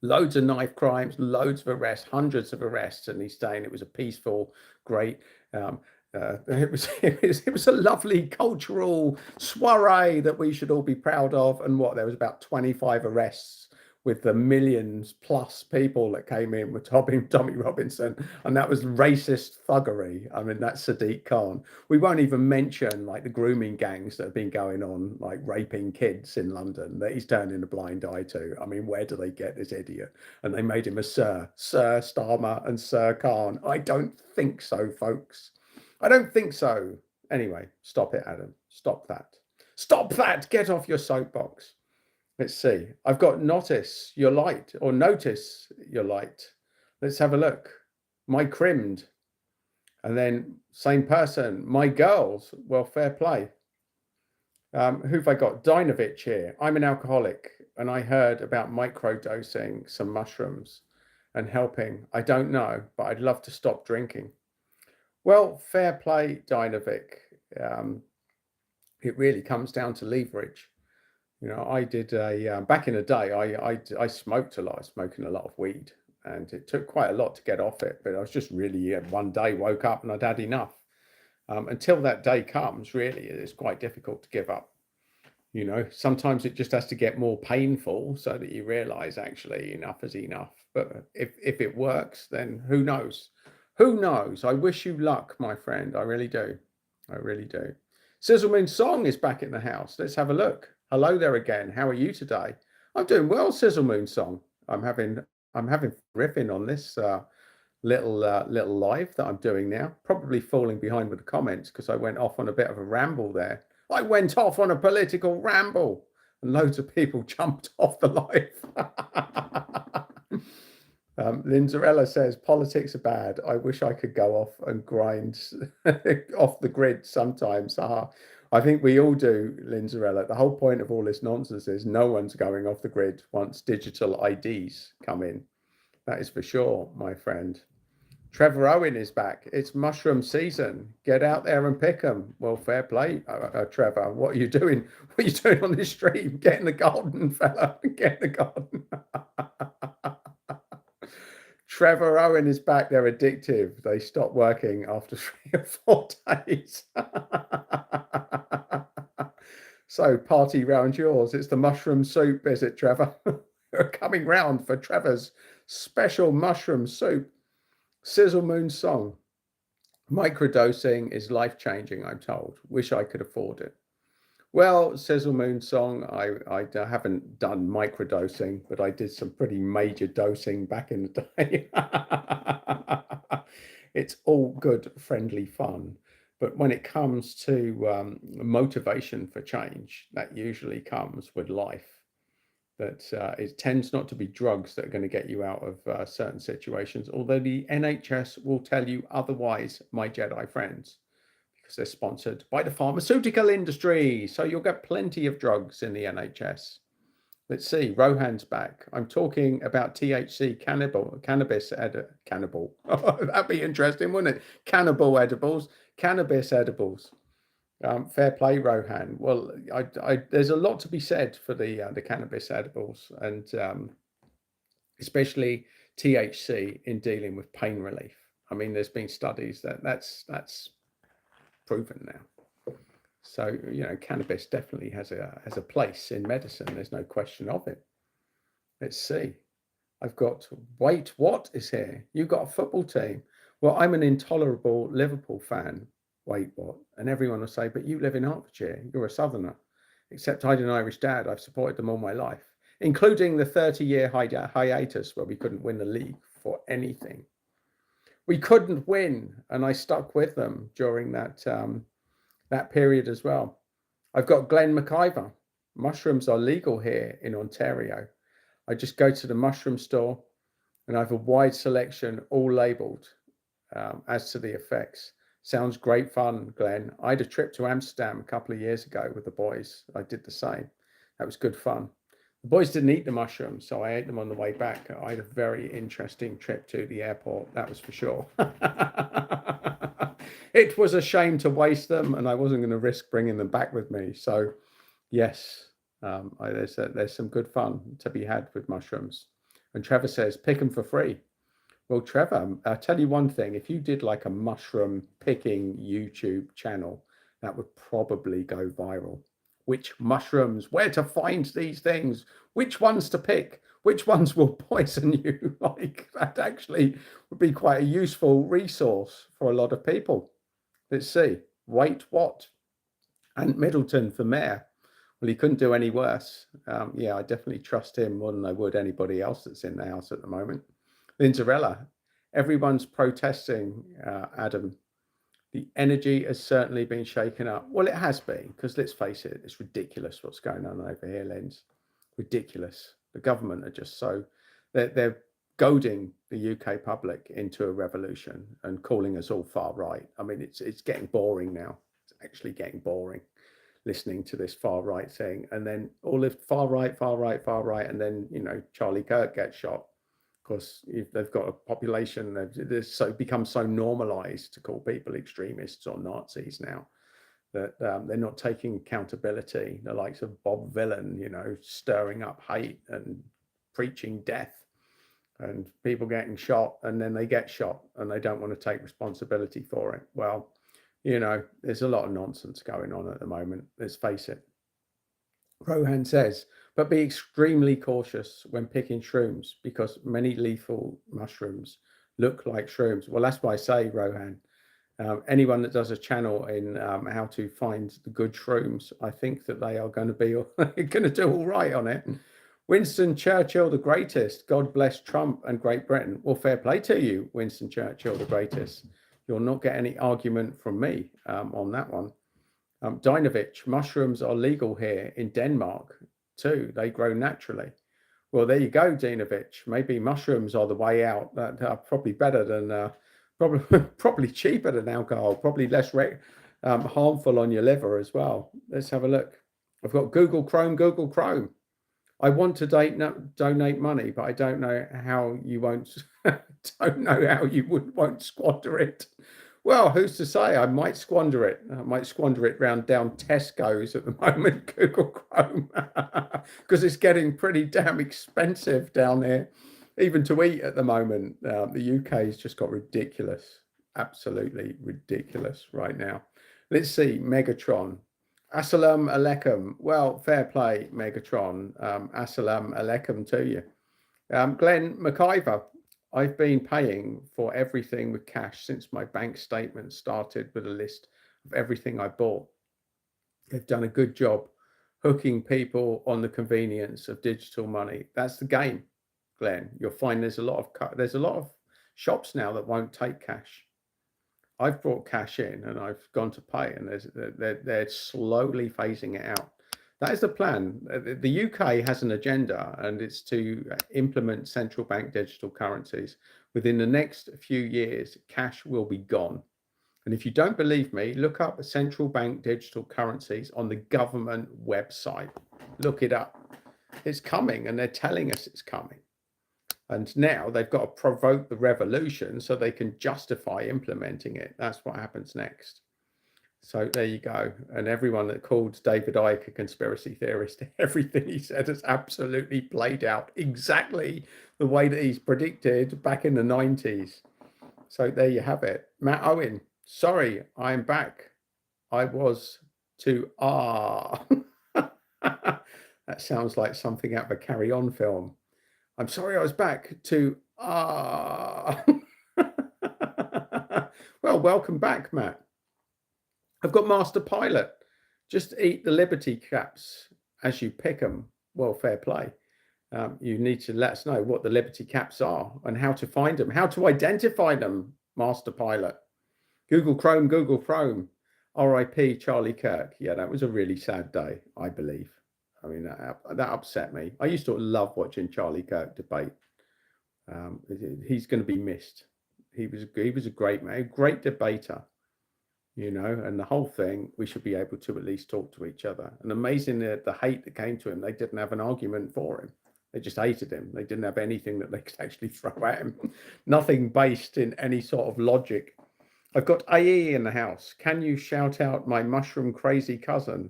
Loads of knife crimes, loads of arrests, hundreds of arrests, and he's saying it was a peaceful, great. Um, it was a lovely cultural soiree that we should all be proud of. And what, there was about 25 arrests with the millions plus people that came in with Tommy Robinson, and that was racist thuggery. I mean, that's Sadiq Khan. We won't even mention like the grooming gangs that have been going on, like raping kids in London, that he's turning a blind eye to. I mean, where do they get this idiot? And they made him a Sir Starmer and Sir Khan. I don't think so, folks. I don't think so. Anyway, stop it, Adam. Stop that. Stop that. Get off your soapbox. Let's see. I've got notice your light or notice your light. Let's have a look. My crimmed. And then same person. My girls. Well, fair play. Who've I got? Dinovich here. I'm an alcoholic and I heard about microdosing some mushrooms and helping. I don't know, but I'd love to stop drinking. Well, fair play, Dinovic. It really comes down to leverage. You know, I did back in the day. I smoked a lot. I was smoking a lot of weed, and it took quite a lot to get off it. But I was just really one day woke up and I'd had enough. Until that day comes, really, it's quite difficult to give up. You know, sometimes it just has to get more painful so that you realize actually enough is enough. But if it works, then who knows? Who knows? I wish you luck, my friend. I really do. I really do. Sizzlemoon Song is back in the house. Let's have a look. Hello there again. How are you today? I'm doing well, Sizzlemoon Song. I'm having riffing on this little live that I'm doing now. Probably falling behind with the comments because I went off on a bit of a ramble there. I went off on a political ramble and loads of people jumped off the live. Linzarella says politics are bad. I wish I could go off and grind off the grid sometimes. I think we all do, Linzarella. The whole point of all this nonsense is no one's going off the grid once digital IDs come in. That is for sure, my friend. Trevor Owen is back. It's mushroom season. Get out there and pick them. Well, fair play, Trevor. What are you doing? What are you doing on this stream? Get in the garden, fella. Get in the garden. Trevor Owen is back. They're addictive. They stop working after 3 or 4 days. So party round yours. It's the mushroom soup, is it, Trevor? We're coming round for Trevor's special mushroom soup. Sizzlemoon Song. Microdosing is life-changing, I'm told. Wish I could afford it. Well, Sizzlemoon Song, I haven't done microdosing, but I did some pretty major dosing back in the day. It's all good, friendly fun. But when it comes to motivation for change, that usually comes with life. That it tends not to be drugs that are going to get you out of certain situations, although the NHS will tell you otherwise, my Jedi friends, because they're sponsored by the pharmaceutical industry. So you'll get plenty of drugs in the NHS. Let's see, Rohan's back. I'm talking about THC cannabis cannibal. That'd be interesting, wouldn't it? Cannabis edibles. Fair play, Rohan. Well, there's a lot to be said for the cannabis edibles, and especially THC in dealing with pain relief. I mean, there's been studies that's proven now. So you know, cannabis definitely has a place in medicine. There's no question of it. Let's see. I've got wait, what is here? You've got a football team. Well, I'm an intolerable Liverpool fan. Wait, what? And everyone will say, but you live in Hertfordshire. You're a southerner. Except I had an Irish dad. I've supported them all my life, including the 30-year hiatus where we couldn't win the league for anything. We couldn't win, and I stuck with them during that period as well. I've got Glenn McIver. Mushrooms are legal here in Ontario. I just go to the mushroom store and I have a wide selection, all labeled as to the effects. Sounds great fun, Glenn. I had a trip to Amsterdam a couple of years ago with the boys. I did the same. That was good fun. The boys didn't eat the mushrooms, so I ate them on the way back. I had a very interesting trip to the airport, that was for sure. It was a shame to waste them, and I wasn't going to risk bringing them back with me. So, yes, there's some good fun to be had with mushrooms. And Trevor says, pick them for free. Well, Trevor, I'll tell you one thing. If you did like a mushroom picking YouTube channel, that would probably go viral. Which mushrooms, where to find these things, which ones to pick, which ones will poison you. Like that actually would be quite a useful resource for a lot of people. Let's see. Wait, what? And Middleton for mayor. Well, he couldn't do any worse. Yeah, I definitely trust him more than I would anybody else that's in the House at the moment. Linzarella, everyone's protesting, Adam. The energy has certainly been shaken up. Well, it has been, because let's face it, it's ridiculous what's going on over here, Linz. Ridiculous. The government are just so, they're goading the UK public into a revolution and calling us all far right. I mean, it's getting boring now. It's actually getting boring listening to this far right thing. And then all of far right, and then, Charlie Kirk gets shot. Of course, if they've got a population that's so become so normalized to call people extremists or Nazis now that they're not taking accountability. The likes of Bob Villan, stirring up hate and preaching death, and people getting shot, and then they get shot and they don't want to take responsibility for it. Well, there's a lot of nonsense going on at the moment. Let's face it. Rohan says, but be extremely cautious when picking shrooms because many lethal mushrooms look like shrooms. Well, that's why I say, Rohan, anyone that does a channel in how to find the good shrooms, I think that they are going to be going to do all right on it. Winston Churchill, the greatest. God bless Trump and Great Britain. Well, fair play to you, Winston Churchill, the greatest. You'll not get any argument from me on that one. Dinovich, mushrooms are legal here in Denmark too. They grow naturally. Well, there you go, Dinovich. Maybe mushrooms are the way out. That are probably better than, probably cheaper than alcohol, probably less harmful on your liver as well. Let's have a look. I've got Google Chrome. I want to donate money, but I don't know how you won't. Don't know how you won't squander it. Well, who's to say? I might squander it. I might squander it down Tesco's at the moment, Google Chrome, because it's getting pretty damn expensive down here, even to eat at the moment. The UK's just got ridiculous, absolutely ridiculous right now. Let's see, Megatron. Assalamu alaikum. Well, fair play, Megatron. Assalamu alaikum to you. Glenn McIver. I've been paying for everything with cash since my bank statement started with a list of everything I bought. They've done a good job hooking people on the convenience of digital money. That's the game, Glenn. You'll find there's a lot of shops now that won't take cash. I've brought cash in and I've gone to pay, and they're slowly phasing it out. That is the plan. The UK has an agenda, and it's to implement central bank digital currencies. Within the next few years, cash will be gone. And if you don't believe me, look up central bank digital currencies on the government website. Look it up. It's coming, and they're telling us it's coming. And now they've got to provoke the revolution so they can justify implementing it. That's what happens next. So there you go. And everyone that called David Icke a conspiracy theorist, everything he said has absolutely played out exactly the way that he's predicted back in the 90s. So there you have it. Matt Owen, sorry, I'm back. I was to That sounds like something out of a Carry On film. I'm sorry I was back to Well, welcome back, Matt. I've got Master Pilot. Just eat the Liberty caps as you pick them. Well, fair play. You need to let us know what the Liberty caps are and how to find them, how to identify them, Master Pilot. Google Chrome. RIP Charlie Kirk. Yeah, that was a really sad day, I believe. I mean, that upset me. I used to love watching Charlie Kirk debate. He's going to be missed. He was a great man, a great debater, and the whole thing, we should be able to at least talk to each other. And amazing the hate that came to him, they didn't have an argument for him. They just hated him. They didn't have anything that they could actually throw at him. Nothing based in any sort of logic. I've got AE in the house. Can you shout out my mushroom crazy cousin?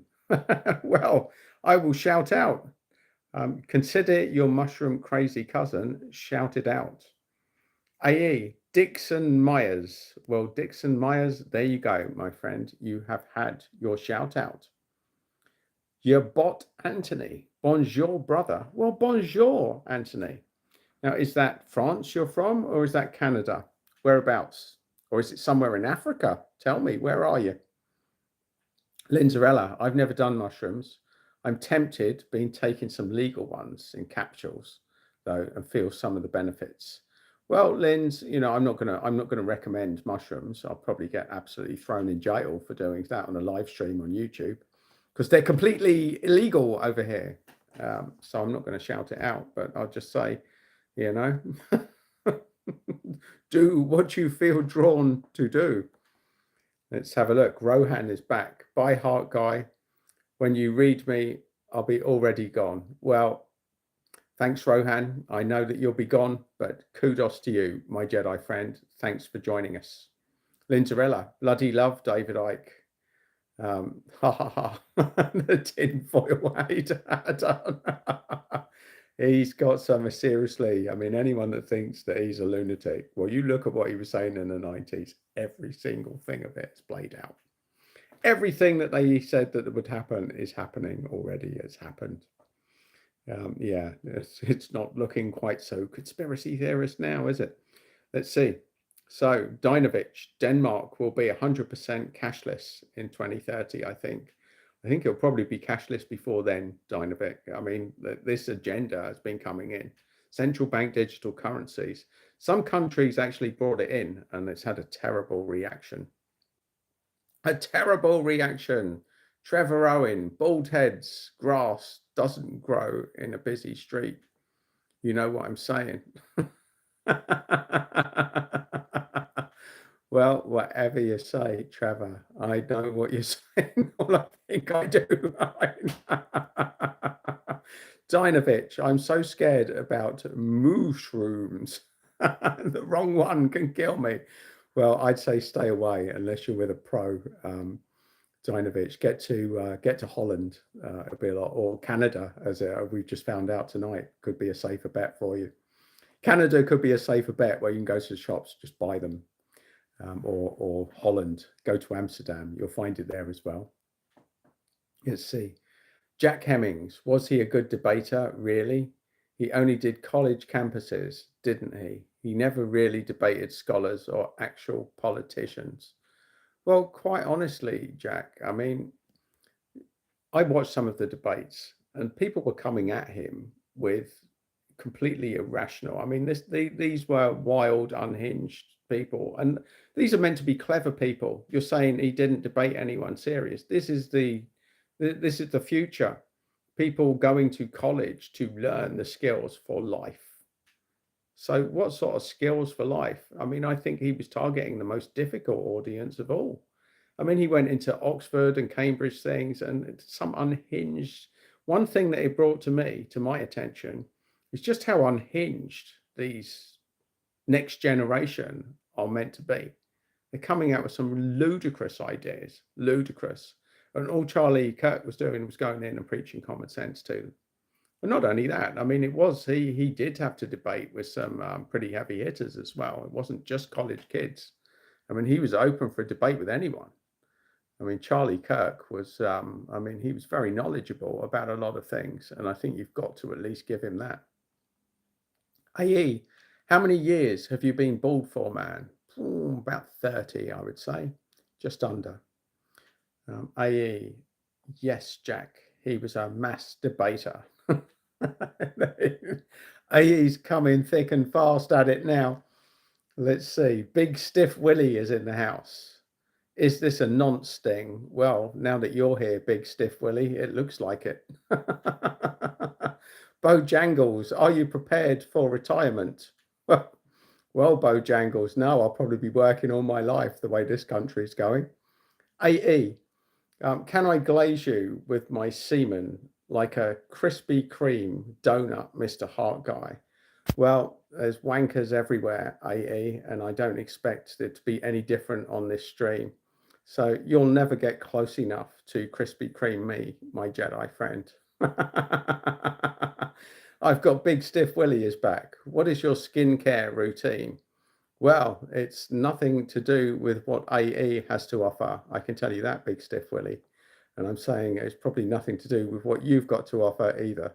Well, I will shout out. Consider your mushroom crazy cousin shouted out. AE, Dixon Myers. Well, Dixon Myers, there you go, my friend. You have had your shout out. Your bot Anthony. Bonjour, brother. Well, bonjour, Anthony. Now, is that France you're from, or is that Canada? Whereabouts? Or is it somewhere in Africa? Tell me, where are you? Linzarella, I've never done mushrooms. I'm tempted, been taking some legal ones in capsules, though, and feel some of the benefits. Well, Linz, I'm not gonna recommend mushrooms. I'll probably get absolutely thrown in jail for doing that on a live stream on YouTube, because they're completely illegal over here. So I'm not going to shout it out, but I'll just say, do what you feel drawn to do. Let's have a look. Rohan is back. Bye, heart guy. When you read me, I'll be already gone. Well, thanks, Rohan. I know that you'll be gone, but kudos to you, my Jedi friend. Thanks for joining us. Linzarella, bloody love David Icke. Ha ha ha. The tinfoil hat. He's got some, seriously. I mean, anyone that thinks that he's a lunatic, well, you look at what he was saying in the 90s, every single thing of it is played out. Everything that they said that would happen is happening already. It's happened. Yeah, it's not looking quite so conspiracy theorist now, is it? Let's see. So Dinovich, Denmark will be 100% cashless in 2030, I think. I think it'll probably be cashless before then, Dinovich. I mean, this agenda has been coming in. Central bank digital currencies. Some countries actually brought it in, and it's had a terrible reaction. A terrible reaction. Trevor Owen, bald heads, grass doesn't grow in a busy street. You know what I'm saying? Well, whatever you say, Trevor, I know what you're saying. Well, I think I do. Dinovich, I'm so scared about mushrooms. The wrong one can kill me. Well, I'd say stay away unless you're with a pro. Dinovich, get to Holland, it'll be a lot, or Canada, as we've just found out tonight, could be a safer bet for you. Canada could be a safer bet where you can go to the shops, just buy them. Or Holland, go to Amsterdam, you'll find it there as well. Let's see. Jack Hemmings, was he a good debater? Really? He only did college campuses, didn't he? He never really debated scholars or actual politicians. Well, quite honestly, Jack, I mean, I watched some of the debates and people were coming at him with completely irrational. I mean, these were wild, unhinged people, and these are meant to be clever people. You're saying he didn't debate anyone serious. This is the future. People going to college to learn the skills for life. So what sort of skills for life? I mean, I think he was targeting the most difficult audience of all. I mean, he went into Oxford and Cambridge things and some unhinged. One thing that it brought to my attention, is just how unhinged these next generation are meant to be. They're coming out with some ludicrous ideas, ludicrous. And all Charlie Kirk was doing was going in and preaching common sense to them. But not only that, I mean, he did have to debate with some pretty heavy hitters as well. It wasn't just college kids. I mean, he was open for a debate with anyone. I mean, Charlie Kirk was, he was very knowledgeable about a lot of things. And I think you've got to at least give him that. AE, how many years have you been bald for, man? About 30, I would say, just under. AE, yes, Jack, he was a mass debater. AE's coming thick and fast at it now. Let's see. Big Stiff Willie is in the house. Is this a nonce sting? Well, now that you're here, big stiff Willie, it looks like it. Bojangles, are you prepared for retirement? Well, Bojangles, no, I'll probably be working all my life the way this country's going. AE, can I glaze you with my semen like a Krispy Kreme donut, Mr. Heart Guy? Well, there's wankers everywhere, AE, and I don't expect it to be any different on this stream. So you'll never get close enough to Krispy Kreme me, my Jedi friend. I've got Big Stiff Willie is back. What is your skincare routine? Well, it's nothing to do with what AE has to offer. I can tell you that, Big Stiff Willie. And I'm saying it's probably nothing to do with what you've got to offer either.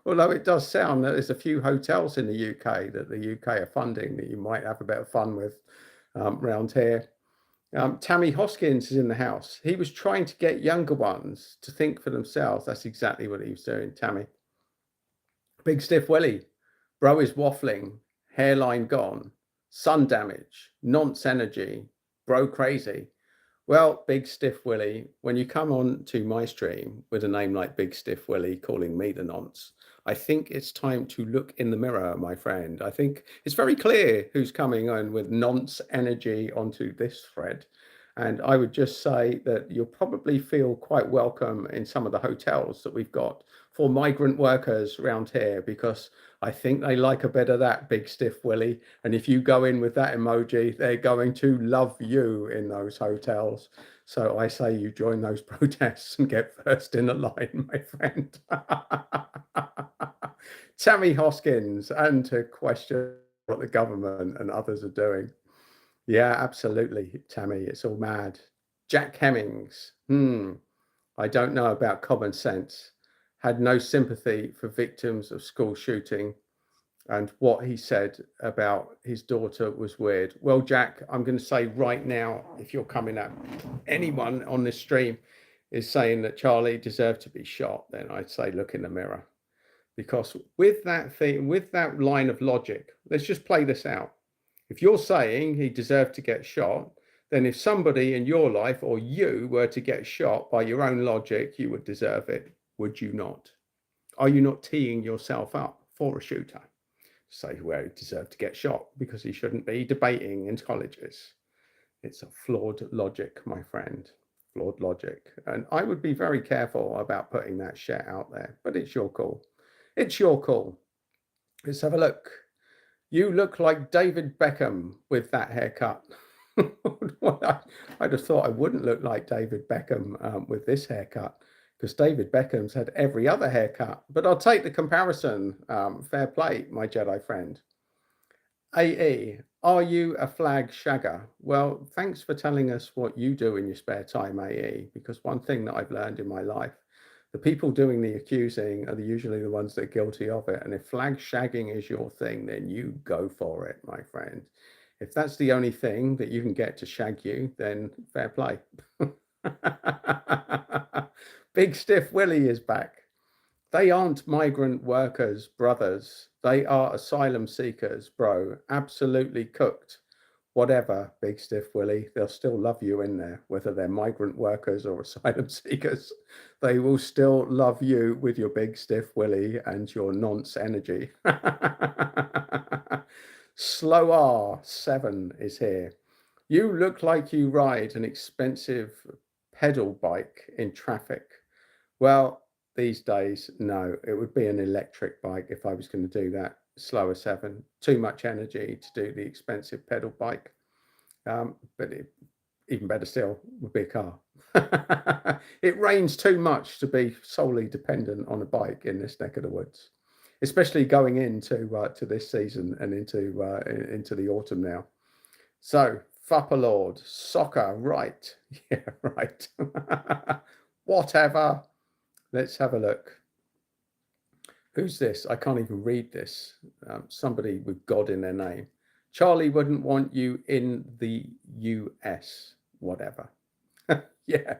Although it does sound that there's a few hotels in the UK that the UK are funding that you might have a bit of fun with round here. Tammy Hoskins is in the house. He was trying to get younger ones to think for themselves. That's exactly what he was doing, Tammy. Big Stiff Willie. Bro is waffling. Hairline gone. Sun damage. Nonce energy. Bro crazy. Well, Big Stiff Willie, when you come on to my stream with a name like Big Stiff Willie calling me the nonce, I think it's time to look in the mirror, my friend. I think it's very clear who's coming on with nonce energy onto this thread. And I would just say that you'll probably feel quite welcome in some of the hotels that we've got for migrant workers around here, because I think they like a bit of that, Big Stiff Willie. And if you go in with that emoji, they're going to love you in those hotels. So I say you join those protests and get first in the line, my friend. Tammy Hoskins, and to question what the government and others are doing. Yeah, absolutely, Tammy. It's all mad. Jack Hemmings. I don't know about common sense. Had no sympathy for victims of school shooting, and what he said about his daughter was weird. Well, Jack, I'm going to say right now, if you're coming at anyone on this stream is saying that Charlie deserved to be shot, then I'd say look in the mirror. Because with that thing, with that line of logic, let's just play this out. If you're saying he deserved to get shot, then if somebody in your life or you were to get shot by your own logic, you would deserve it, would you not? Are you not teeing yourself up for a shooter? Say where he deserved to get shot because he shouldn't be debating in colleges. It's a flawed logic, my friend. Flawed logic. And I would be very careful about putting that shit out there, but it's your call. It's your call. Let's have a look. You look like David Beckham with that haircut. I'd have thought I wouldn't look like David Beckham with this haircut, because David Beckham's had every other haircut. But I'll take the comparison. Fair play, my Jedi friend. AE, are you a flag shagger? Well, thanks for telling us what you do in your spare time, AE, because one thing that I've learned in my life, the people doing the accusing are usually the ones that are guilty of it. And if flag shagging is your thing, then you go for it, my friend. If that's the only thing that you can get to shag you, then fair play. Big Stiff Willie is back. They aren't migrant workers, brothers. They are asylum seekers, bro. Absolutely cooked. Whatever, Big Stiff Willie, they'll still love you in there, whether they're migrant workers or asylum seekers. They will still love you with your Big Stiff Willie and your nonce energy. Slow R7 is here. You look like you ride an expensive pedal bike in traffic. Well, these days, no, it would be an electric bike if I was going to do that. Slower 7, too much energy to do the expensive pedal bike. But even better still would be a car. It rains too much to be solely dependent on a bike in this neck of the woods, especially going into to this season and into the autumn now. So, Fupper Lord, soccer, right? Yeah, right. Whatever. Let's have a look. Who's this? I can't even read this. Somebody with God in their name. Charlie wouldn't want you in the US. Whatever. Yeah,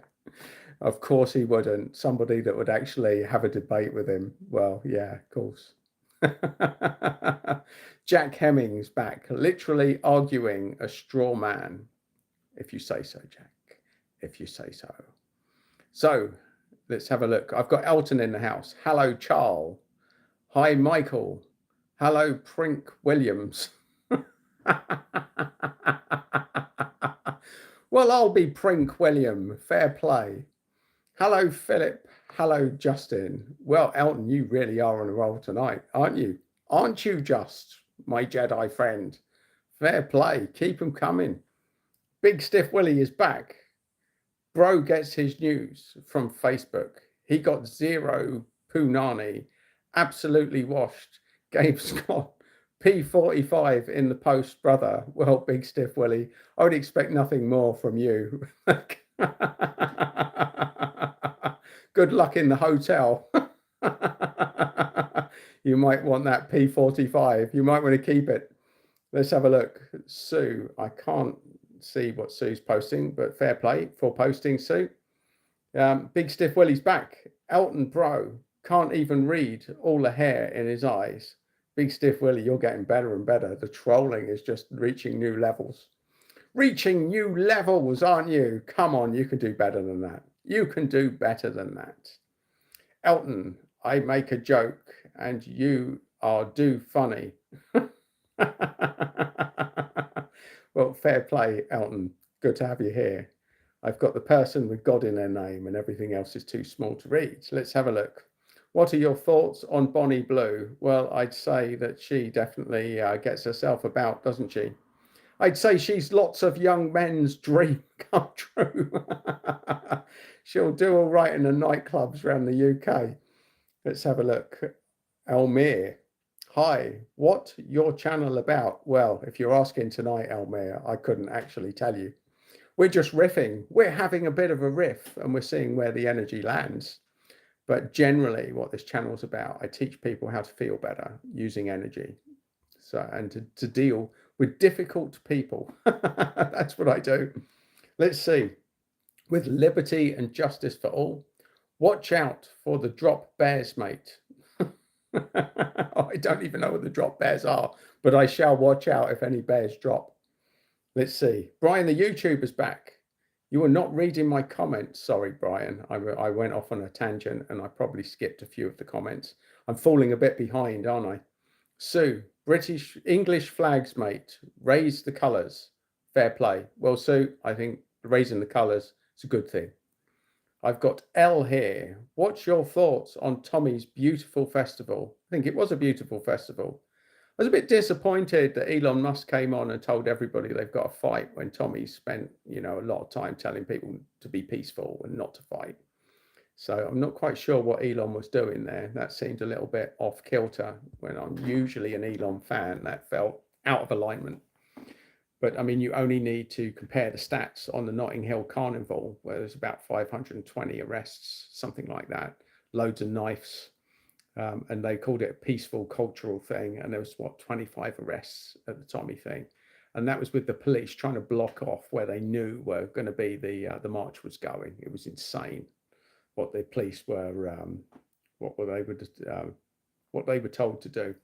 of course he wouldn't. Somebody that would actually have a debate with him. Well, yeah, of course. Jack Hemmings back, literally arguing a straw man. If you say so, Jack. If you say so. So let's have a look. I've got Elton in the house. Hello, Charles. Hi, Michael. Hello, Prink Williams. Well, I'll be Prink William. Fair play. Hello, Philip. Hello, Justin. Well, Elton, you really are on a roll tonight, aren't you? Aren't you just, my Jedi friend? Fair play. Keep them coming. Big Stiff Willie is back. Bro gets his news from Facebook. He got zero punani, absolutely washed. Gabe Scott, P45 in the post, brother. Well, Big Stiff Willie, I would expect nothing more from you. Good luck in the hotel. You might want that P45. You might want to keep it. Let's have a look. Sue, I can't see what Sue's posting, but fair play for posting, Sue. Big Stiff Willie's back. Elton Bro can't even read all the hair in his eyes. Big Stiff Willie, you're getting better and better. The trolling is just reaching new levels. Reaching new levels, aren't you? Come on, you can do better than that. You can do better than that. Elton, I make a joke and you are do funny. Well, fair play, Elton. Good to have you here. I've got the person with God in their name and everything else is too small to read. Let's have a look. What are your thoughts on Bonnie Blue? Well, I'd say that she definitely gets herself about, doesn't she? I'd say she's lots of young men's dream come true. She'll do all right in the nightclubs around the UK. Let's have a look. Elmire. Hi, what your channel about? Well, if you're asking tonight, Elmire, I couldn't actually tell you. We're just riffing. We're having a bit of a riff and we're seeing where the energy lands. But generally what this channel's about, I teach people how to feel better using energy. So, and to deal with difficult people. That's what I do. Let's see. With liberty and justice for all, watch out for the drop bears, mate. I don't even know what the drop bears are, but I shall watch out if any bears drop. Let's see. Brian, the YouTuber's back. You were not reading my comments. Sorry, Brian. I went off on a tangent and I probably skipped a few of the comments. I'm falling a bit behind, aren't I? Sue, British, English flags, mate. Raise the colours. Fair play. Well, Sue, I think raising the colours is a good thing. I've got L here. What's your thoughts on Tommy's beautiful festival? I think it was a beautiful festival. I was a bit disappointed that Elon Musk came on and told everybody they've got to fight when Tommy spent, a lot of time telling people to be peaceful and not to fight. So I'm not quite sure what Elon was doing there. That seemed a little bit off kilter when I'm usually an Elon fan. That felt out of alignment. But I mean, you only need to compare the stats on the Notting Hill Carnival, where there's about 520 arrests, something like that, loads of knives. And they called it a peaceful cultural thing. And there was 25 arrests at the Tommy thing. And that was with the police trying to block off where they knew were going to be the march was going. It was insane what the police were, what they were told to do.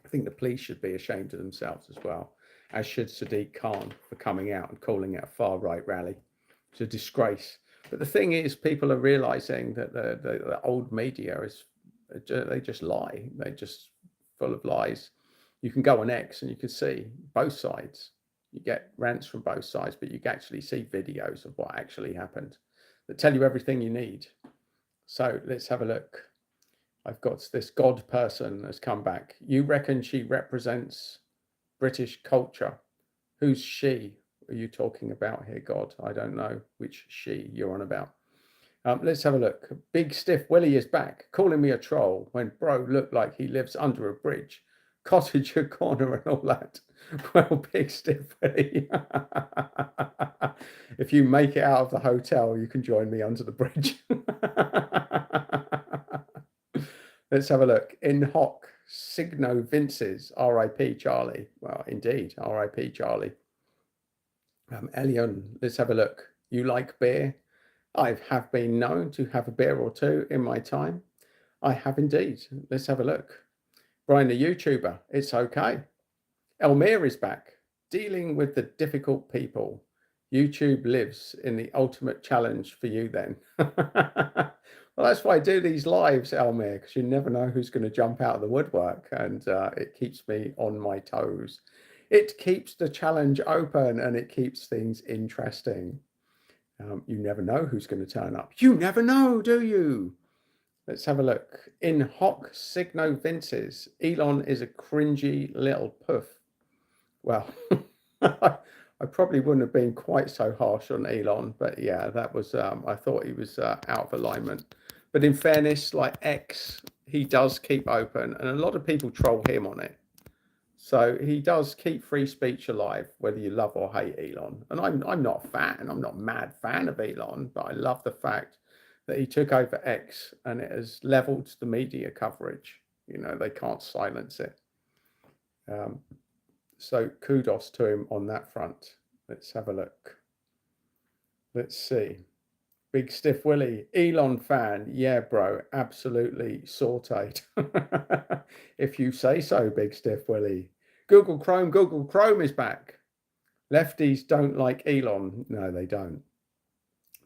I think the police should be ashamed of themselves as well, as should Sadiq Khan for coming out and calling it a far-right rally. It's a disgrace. But the thing is, people are realizing that the old media they just lie. They're just full of lies. You can go on X and you can see both sides. You get rants from both sides, but you can actually see videos of what actually happened that tell you everything you need. So let's have a look. I've got this God person has come back. You reckon she represents British culture? Who's she? Are you talking about here, God? I don't know which she you're on about. Let's have a look. Big Stiff Willie is back, calling me a troll when bro looked like he lives under a bridge, cottager corner and all that. Well, Big Stiff Willie, if you make it out of the hotel, you can join me under the bridge. Let's have a look. In hoc signo Vince's, R.I.P. Charlie. Well, indeed, R.I.P. Charlie. Elion, let's have a look. You like beer? I have been known to have a beer or two in my time. I have indeed. Let's have a look. Brian, the YouTuber, it's okay. Elmire is back, dealing with the difficult people. YouTube lives in the ultimate challenge for you then. Well, that's why I do these lives, Elmir, because you never know who's going to jump out of the woodwork, and it keeps me on my toes. It keeps the challenge open and it keeps things interesting. You never know who's going to turn up. You never know, do you? Let's have a look. In hoc signo vinces, Elon is a cringy little poof. Well, I probably wouldn't have been quite so harsh on Elon, but yeah, that was, I thought he was out of alignment. But in fairness, like X, he does keep open, and a lot of people troll him on it. So he does keep free speech alive, whether you love or hate Elon. And I'm not a fan, I'm not a mad fan of Elon, but I love the fact that he took over X and it has leveled the media coverage. You know, they can't silence it. So kudos to him on that front. Let's have a look. Let's see. Big Stiff Willie, Elon fan. Yeah, bro, absolutely sauteed. If you say so, Big Stiff Willie. Google Chrome is back. Lefties don't like Elon. No, they don't.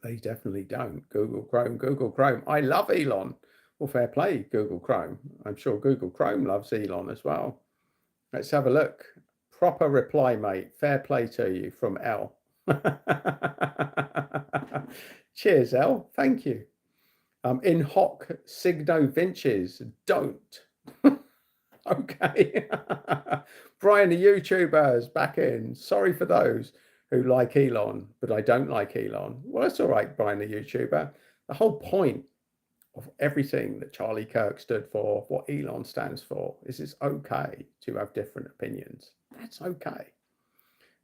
They definitely don't. Google Chrome. I love Elon. Well, fair play, Google Chrome. I'm sure Google Chrome loves Elon as well. Let's have a look. Proper reply, mate. Fair play to you from L. Cheers, L. Thank you. In hoc signo vinces, don't. Okay. Brian, the YouTuber, is back in. Sorry for those who like Elon, but I don't like Elon. Well, that's all right, Brian, the YouTuber. The whole point of everything that Charlie Kirk stood for, what Elon stands for, is it's okay to have different opinions. That's okay.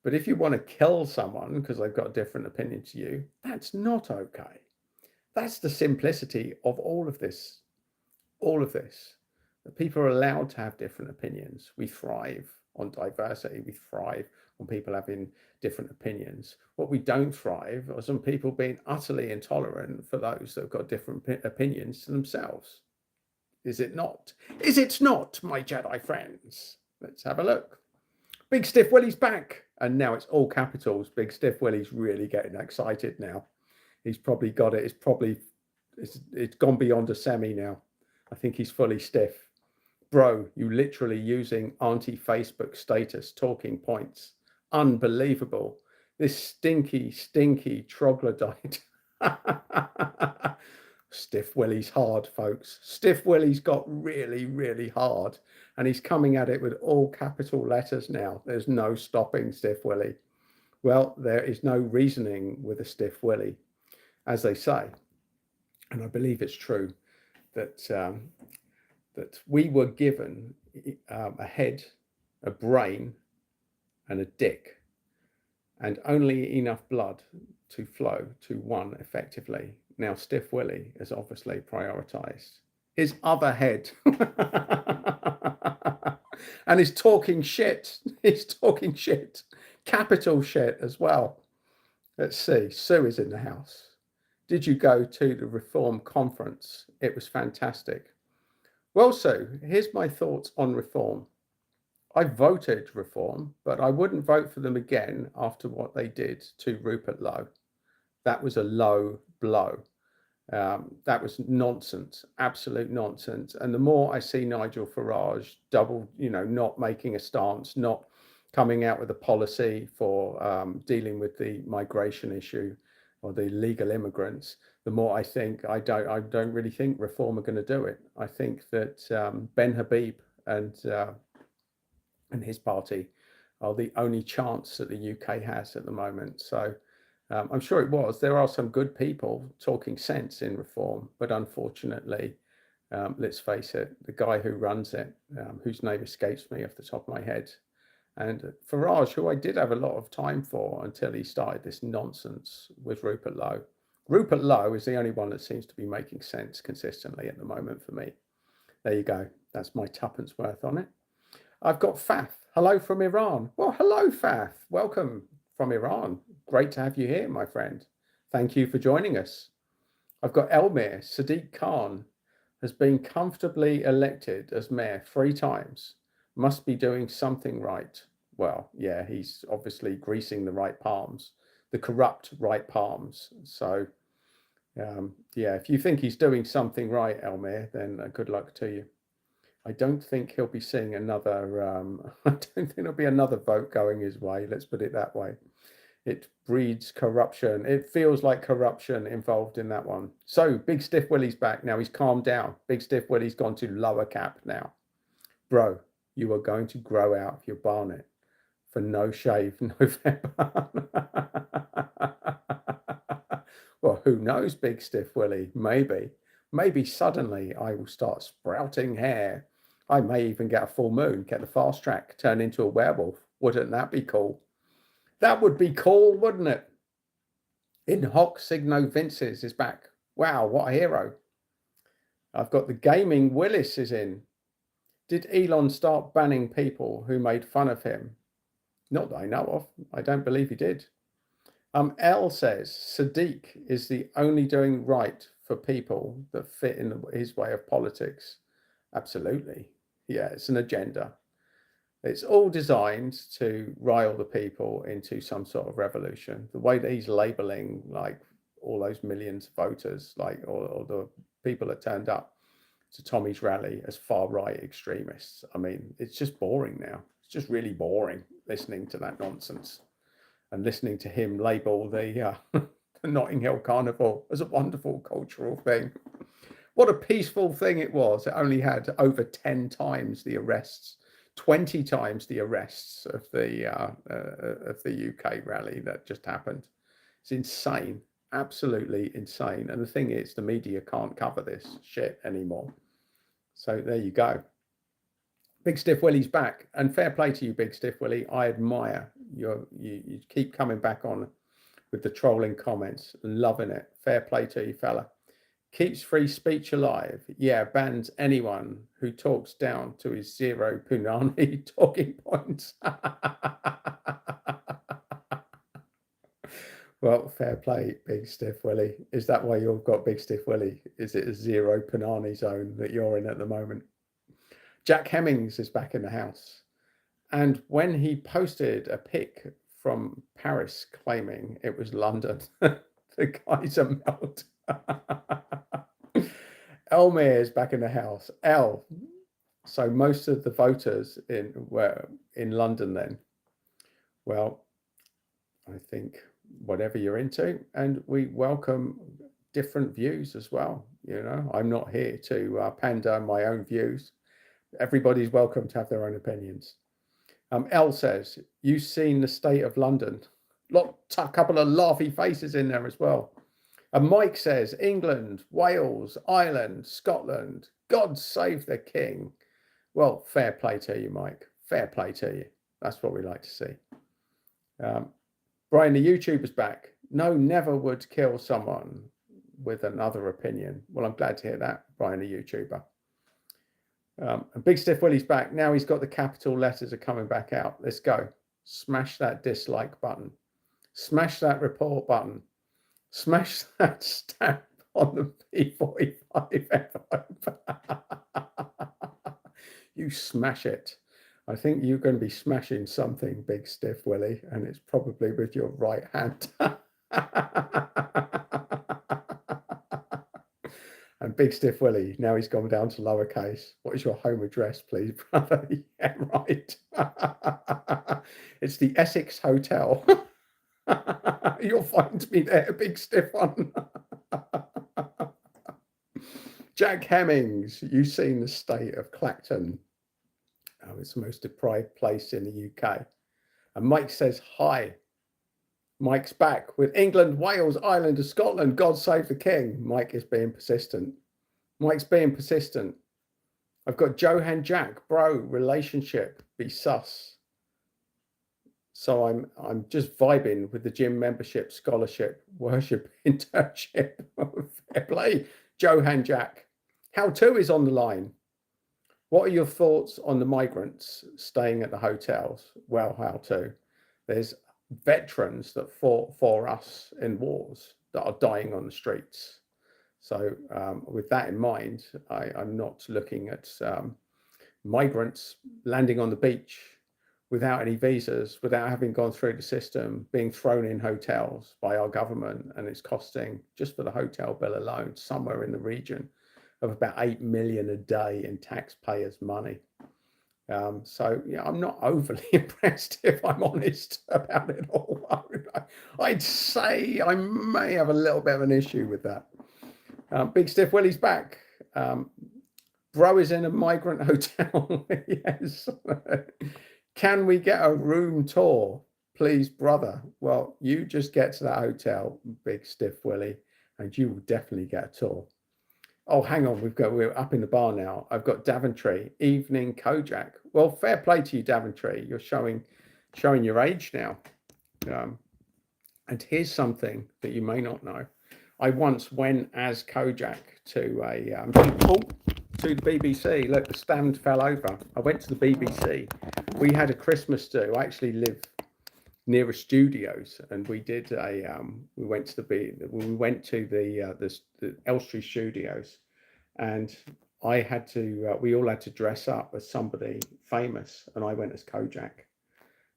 But if you want to kill someone because they've got a different opinion to you, that's not okay. That's the simplicity of all of this. All of this. That people are allowed to have different opinions. We thrive on diversity. We thrive on people having different opinions. What we don't thrive are some people being utterly intolerant for those that have got different opinions to themselves. Is it not? Is it not, my Jedi friends? Let's have a look. Big Stiff Willie's back. And now it's all capitals. Big Stiff Willie's really getting excited now. He's probably got it. It's gone beyond a semi now. I think he's fully stiff. Bro, you literally using anti-Facebook status talking points. Unbelievable. This stinky troglodyte. Stiff Willie's hard, folks. Stiff Willie's got really hard, and he's coming at it with all capital letters now. There's no stopping Stiff Willie. Well, there is no reasoning with a Stiff Willie, as they say. And I believe it's true that that we were given a head, a brain, and a dick, and only enough blood to flow to one effectively. Now, Stiff Willie is obviously prioritized his other head. And he's talking shit. He's talking shit. Capital shit as well. Let's see. Sue is in the house. Did you go to the Reform conference? It was fantastic. Well, Sue, here's my thoughts on Reform. I voted Reform, but I wouldn't vote for them again after what they did to Rupert Lowe. That was a low blow. That was nonsense, absolute nonsense. And the more I see Nigel Farage not making a stance, not coming out with a policy for dealing with the migration issue or the legal immigrants, the more I think I don't really think Reform are going to do it. I think that Ben Habib and his party are the only chance that the UK has at the moment. So I'm sure it was. There are some good people talking sense in Reform, but unfortunately, let's face it, the guy who runs it, whose name escapes me off the top of my head, and Farage, who I did have a lot of time for until he started this nonsense with Rupert Lowe. Rupert Lowe is the only one that seems to be making sense consistently at the moment for me. There you go. That's my tuppence worth on it. I've got Fath. Hello from Iran. Well, hello, Fath. Welcome from Iran. Great to have you here, my friend. Thank you for joining us. I've got Elmir. Sadiq Khan has been comfortably elected as mayor 3 times. Must be doing something right. Well, yeah, he's obviously greasing the right palms. the corrupt right palms. So yeah, if you think he's doing something right, Elmir, then good luck to you. I don't think he'll be seeing another. I don't think there'll be another vote going his way. Let's put it that way. It breeds corruption. It feels like corruption involved in that one. So Big Stiff Willie's back now. He's calmed down. Big Stiff Willie's gone to lower cap now. Bro, you are going to grow out of your barnet for no shave November. Well, who knows, Big Stiff Willie? Maybe suddenly I will start sprouting hair. I may even get a full moon, get the fast track, turn into a werewolf. Wouldn't that be cool? That would be cool, wouldn't it? In hoc signo Vinces is back. Wow, what a hero. I've got the gaming Willis is in. Did Elon start banning people who made fun of him? Not that I know of. I don't believe he did. L says Sadiq is the only doing right for people that fit in his way of politics. Absolutely. Yeah, it's an agenda. It's all designed to rile the people into some sort of revolution. The way that he's labeling like all those millions of voters, like or the people that turned up to Tommy's rally as far right extremists. I mean, it's just boring now. It's just really boring listening to that nonsense and listening to him label the Notting Hill Carnival as a wonderful cultural thing. What a peaceful thing it was. It only had over 10 times the arrests, 20 times the arrests of the UK rally that just happened. It's insane, absolutely insane. And the thing is, the media can't cover this shit anymore. So there you go. Big Stiff Willie's back, and fair play to you, Big Stiff Willie. I admire you keep coming back on with the trolling comments, loving it. Fair play to you, fella. Keeps free speech alive. Yeah, bans anyone who talks down to his zero punani talking points. Well, fair play, Big Stiff Willie. Is that why you've got Big Stiff Willie? Is it a zero punani zone that you're in at the moment? Jack Hemmings is back in the house. And when he posted a pic from Paris claiming it was London, the guy's a melt. Elmir is back in the house. So most of the voters were in London then. Well, I think whatever you're into, and we welcome different views as well. You know, I'm not here to pander my own views. Everybody's welcome to have their own opinions. L says, you've seen the state of London. A couple of laughy faces in there as well. And Mike says, England, Wales, Ireland, Scotland, God save the king. Well, fair play to you, Mike. Fair play to you. That's what we like to see. Brian, the YouTuber's back. No, never would kill someone with another opinion. Well, I'm glad to hear that, Brian, the YouTuber. And Big Stiff Willie's back. Now he's got the capital letters are coming back out. Let's go. Smash that dislike button. Smash that report button. Smash that stamp on the P45 envelope. You smash it. I think you're going to be smashing something, Big Stiff Willie, and it's probably with your right hand. And Big Stiff Willie, now he's gone down to lowercase. What is your home address, please, brother? Yeah, right. It's the Essex Hotel. You'll find me there, Big Stiff one. Jack Hemmings, you've seen the state of Clacton. Oh, it's the most deprived place in the UK. And Mike says, hi. Mike's back with England, Wales, Ireland, and Scotland. God save the king. Mike is being persistent. Mike's being persistent. I've got Johan Jack, bro, relationship, be sus. So I'm just vibing with the gym membership, scholarship, worship, internship. Fair play, Johan Jack. How to is on the line. What are your thoughts on the migrants staying at the hotels? Well, how to? There's veterans that fought for us in wars that are dying on the streets. So with that in mind, I'm not looking at migrants landing on the beach without any visas, without having gone through the system, being thrown in hotels by our government, and it's costing, just for the hotel bill alone, somewhere in the region of about 8 million a day in taxpayers' money. So yeah, I'm not overly impressed, if I'm honest about it all. I'd say I may have a little bit of an issue with that. Big Stiff Willie's back. Bro is in a migrant hotel. Yes. Can we get a room tour, please, brother? Well, you just get to that hotel, Big Stiff Willie, and you will definitely get a tour. Oh, hang on, we're up in the bar now. I've got Daventry, evening Kojak. Well, fair play to you, Daventry. You're showing your age now. And here's something that you may not know. I once went as Kojak to to the BBC. Look, the stand fell over. I went to the BBC. We had a Christmas do. I actually live near a studios, and we did we went to the Elstree studios, and we all had to dress up as somebody famous, and I went as Kojak.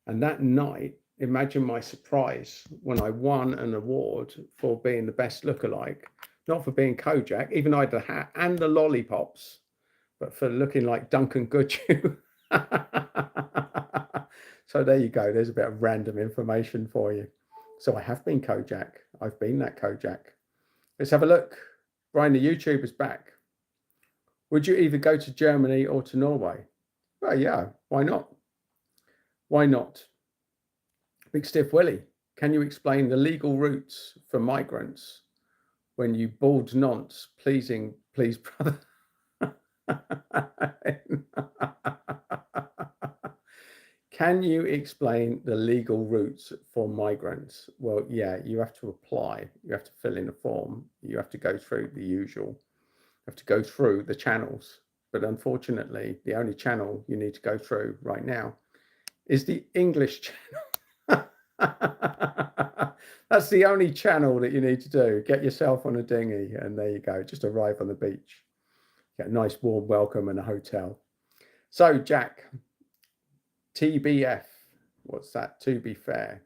And that night, imagine my surprise when I won an award for being the best lookalike, not for being Kojak, even though I had the hat and the lollipops, but for looking like Duncan Goodhue. So there you go. There's a bit of random information for you. So I have been Kojak. I've been that Kojak. Let's have a look. Brian, the YouTuber's back. Would you either go to Germany or to Norway? Well, yeah, why not? Why not? Big Stiff Willie, can you explain the legal routes for migrants when you bald nonce, please, brother? Can you explain the legal routes for migrants? Well, yeah, you have to apply. You have to fill in a form. You have to go through the usual. You have to go through the channels. But unfortunately, the only channel you need to go through right now is the English channel. That's the only channel that you need to do. Get yourself on a dinghy, and there you go. Just arrive on the beach. Get a nice warm welcome in a hotel. So, Jack, TBF, what's that? To be fair,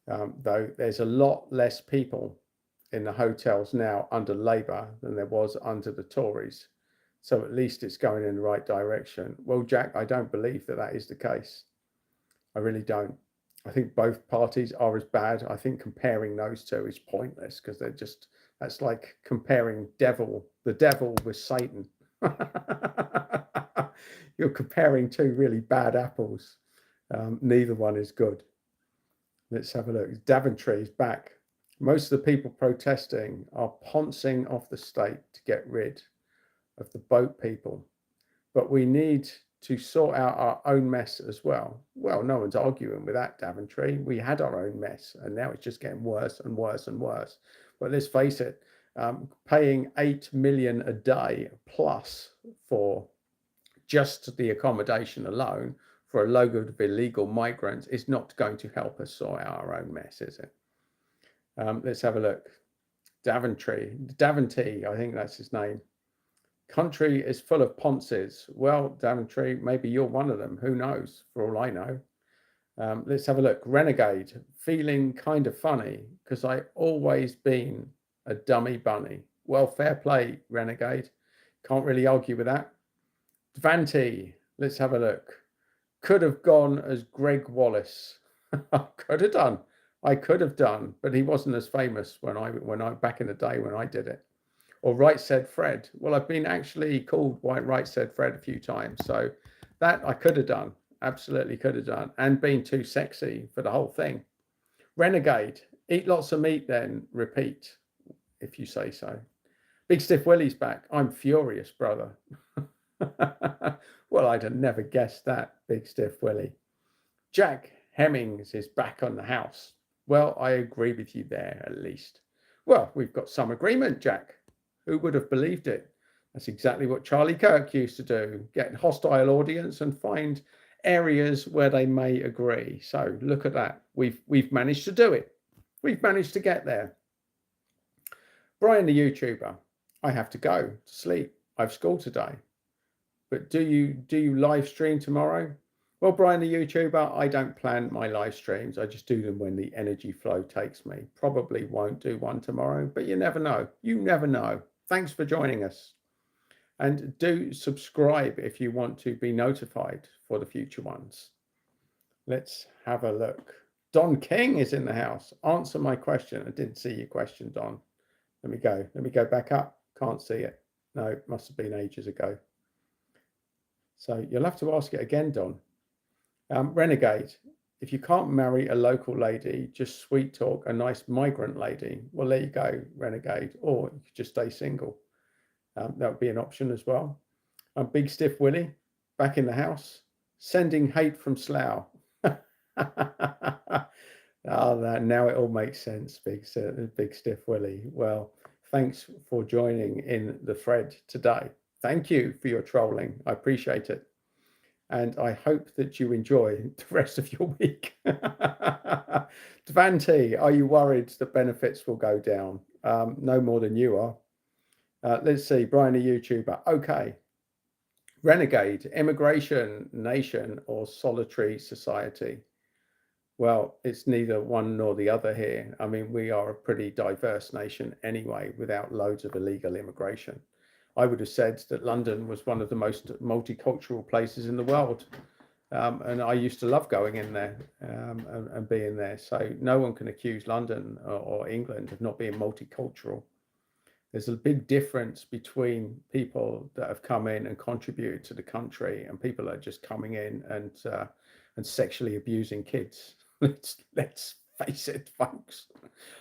though there's a lot less people in the hotels now under Labour than there was under the Tories. So at least it's going in the right direction. Well, Jack, I don't believe that is the case. I really don't. I think both parties are as bad. I think comparing those two is pointless, because that's like comparing the devil with Satan. You're comparing two really bad apples. Neither one is good. Let's have a look. Daventry is back. Most of the people protesting are poncing off the state to get rid of the boat people. But we need to sort out our own mess as well. Well, no one's arguing with that, Daventry. We had our own mess, and now it's just getting worse and worse and worse. But let's face it, paying 8 million a day plus for just the accommodation alone for a load of illegal migrants is not going to help us sort out our own mess, is it? Let's have a look. Daventy, I think that's his name. Country is full of ponces. Well, Daventry, maybe you're one of them. Who knows? For all I know. Let's have a look. Renegade, feeling kind of funny because I always been a dummy bunny. Well, fair play, Renegade. Can't really argue with that. Dvanti, let's have a look. Could have gone as Greg Wallace. Could have done. I could have done, but he wasn't as famous when I back in the day when I did it. Or Right Said Fred. Well, I've been actually called Right Said Fred a few times, so that I could have done. Absolutely could have done, and been too sexy for the whole thing. Renegade, eat lots of meat, then repeat, if you say so. Big Stiff Willie's back. I'm furious, brother. Well, I'd have never guessed that, Big Stiff Willie. Jack Hemmings is back on the house. Well, I agree with you there, at least. Well, we've got some agreement, Jack. Who would have believed it? That's exactly what Charlie Kirk used to do, get a hostile audience and find areas where they may agree. So look at that. We've managed to do it. We've managed to get there. Brian, the YouTuber, I have to go to sleep. I've school today. But do you live stream tomorrow? Well, Brian, the YouTuber, I don't plan my live streams. I just do them when the energy flow takes me. Probably won't do one tomorrow, but you never know. You never know. Thanks for joining us. And do subscribe if you want to be notified for the future ones. Let's have a look. Don King is in the house. Answer my question. I didn't see your question, Don. Let me go. Let me go back up. Can't see it. No, it must have been ages ago. So you'll have to ask it again, Don. Renegade, if you can't marry a local lady, just sweet talk a nice migrant lady. Well, there you go, Renegade. Or you could just stay single. That would be an option as well. Big Stiff Willie, back in the house. Sending hate from Slough. Now it all makes sense, Big Stiff Willie. Well, thanks for joining in the thread today. Thank you for your trolling. I appreciate it. And I hope that you enjoy the rest of your week. Dvanti, are you worried that benefits will go down? No more than you are. Let's see, Brian, a YouTuber. Okay. Renegade, immigration, nation, or solitary society? Well, it's neither one nor the other here. I mean, we are a pretty diverse nation anyway, without loads of illegal immigration. I would have said that London was one of the most multicultural places in the world. And I used to love going in there and being there. So no one can accuse London or England of not being multicultural. There's a big difference between people that have come in and contributed to the country and people that are just coming in and sexually abusing kids. Let's face it, folks.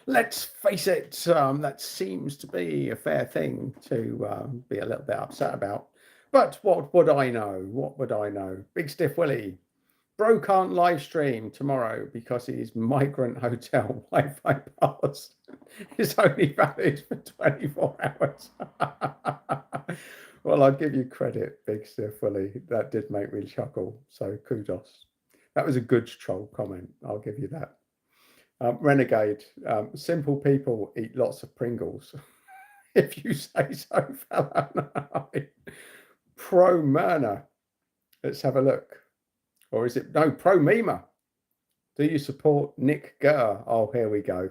Let's face it. That seems to be a fair thing to be a little bit upset about. But what would I know? What would I know? Big Stiff Willie. Bro can't live stream tomorrow because his migrant hotel Wi-Fi pass is only valid for 24 hours. Well, I'll give you credit, Big Stiff Willie. That did make me chuckle. So kudos. That was a good troll comment. I'll give you that. Renegade. Simple people eat lots of Pringles. If you say so, fella. Pro Myrna. Let's have a look. Or is it, no, Pro Mima. Do you support Nick Gurr? Oh, here we go.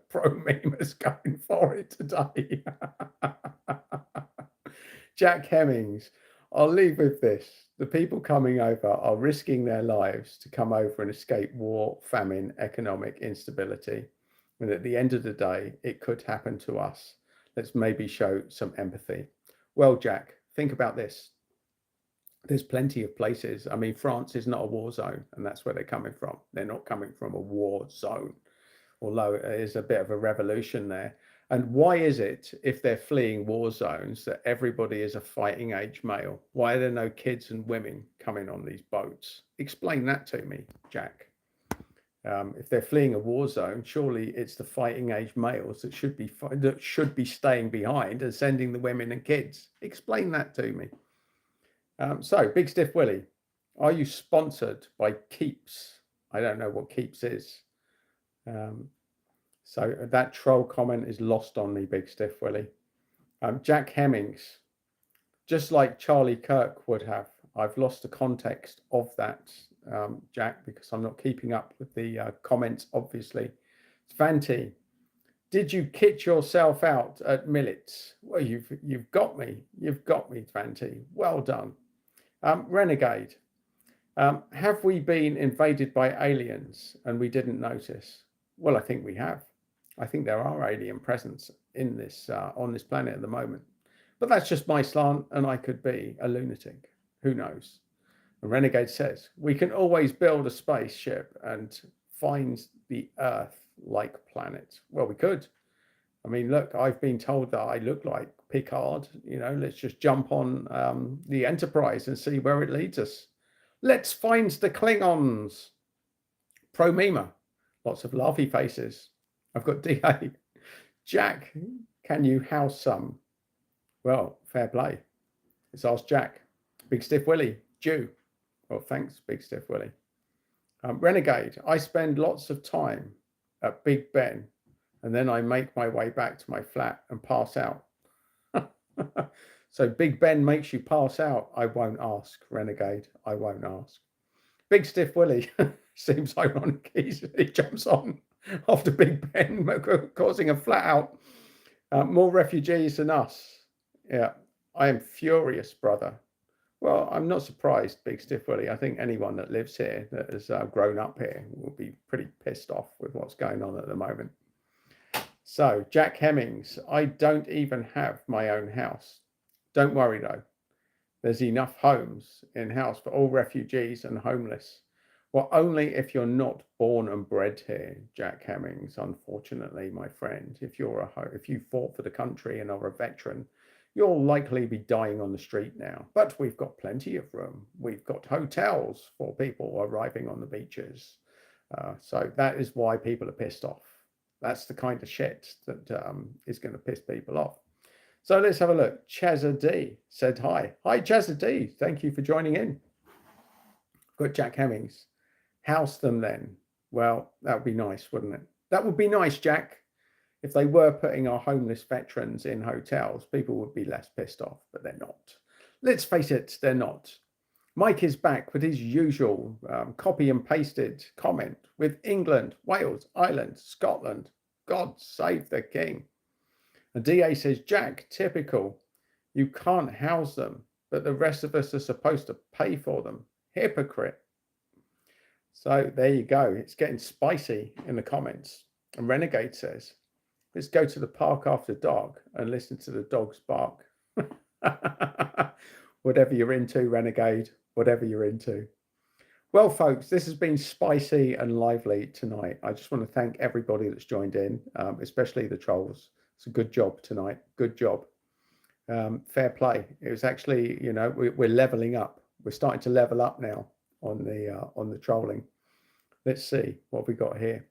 Pro Mima's going for it today. Jack Hemmings. I'll leave with this. The people coming over are risking their lives to come over and escape war, famine, economic instability. And at the end of the day, it could happen to us. Let's maybe show some empathy. Well, Jack, think about this. There's plenty of places. I mean, France is not a war zone, and that's where they're coming from. They're not coming from a war zone, although there's a bit of a revolution there. And why is it, if they're fleeing war zones, that everybody is a fighting age male? Why are there no kids and women coming on these boats? Explain that to me, Jack. If they're fleeing a war zone, surely it's the fighting age males that should be staying behind and sending the women and kids. Explain that to me. So, Big Stiff Willie, are you sponsored by Keeps? I don't know what Keeps is. So that troll comment is lost on me, Big Stiff Willie. Jack Hemmings, just like Charlie Kirk would have. I've lost the context of that, Jack, because I'm not keeping up with the comments, obviously. Svanti, did you kit yourself out at Millets? Well, you've got me. You've got me, Svanti. Well done. Renegade, have we been invaded by aliens and we didn't notice? Well, I think we have. I think there are alien presence in this on this planet at the moment. But that's just my slant, and I could be a lunatic. Who knows? And Renegade says, we can always build a spaceship and find the Earth-like planet. Well, we could. I mean, look, I've been told that I look like Picard. You know, let's just jump on the Enterprise and see where it leads us. Let's find the Klingons. Pro Mima. Lots of laughy faces. I've got DA. Jack, can you house some? Well, fair play. Let's ask Jack. Big Stiff Willie. Jew. Well, thanks, Big Stiff Willie. Renegade. I spend lots of time at Big Ben, and then I make my way back to my flat and pass out. So Big Ben makes you pass out. I won't ask, Renegade. I won't ask. Big Stiff Willie seems ironic. He jumps on after Big Ben, causing a flat out. More refugees than us. Yeah, I am furious, brother. Well, I'm not surprised, Big Stiff Willie. I think anyone that lives here, that has grown up here, will be pretty pissed off with what's going on at the moment. So, Jack Hemmings, I don't even have my own house. Don't worry though. There's enough homes in house for all refugees and homeless. Well, only if you're not born and bred here, Jack Hemmings. Unfortunately, my friend, if you fought for the country and are a veteran, you'll likely be dying on the street now. But we've got plenty of room. We've got hotels for people arriving on the beaches. So that is why people are pissed off. That's the kind of shit that is going to piss people off. So let's have a look. Chazza D said hi. Hi, Chazza D. Thank you for joining in. Got Jack Hemmings. House them then. Well, that would be nice, wouldn't it? That would be nice, Jack. If they were putting our homeless veterans in hotels, people would be less pissed off, but they're not. Let's face it, they're not. Mike is back with his usual copy and pasted comment with England, Wales, Ireland, Scotland. God save the king. And DA says, Jack, typical. You can't house them, but the rest of us are supposed to pay for them. Hypocrite. So there you go. It's getting spicy in the comments. And Renegade says, let's go to the park after dark and listen to the dogs bark. Whatever you're into, Renegade, whatever you're into. Well, folks, this has been spicy and lively tonight. I just want to thank everybody that's joined in, especially the trolls. It's a good job tonight. Good job. Fair play. It was actually, we're leveling up. We're starting to level up now on the trolling. Let's see what we got here.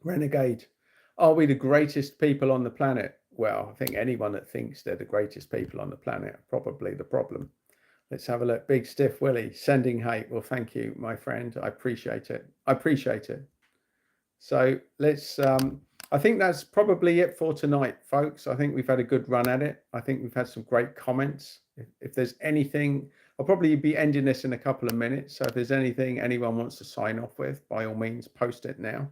Renegade. Are we the greatest people on the planet? Well, I think anyone that thinks they're the greatest people on the planet are probably the problem. Let's have a look. Big Stiff Willie sending hate. Well, thank you, my friend. I appreciate it. I appreciate it. So let's, I think that's probably it for tonight, folks. I think we've had a good run at it. I think we've had some great comments. If there's anything, I'll probably be ending this in a couple of minutes. So if there's anything anyone wants to sign off with, by all means, post it now.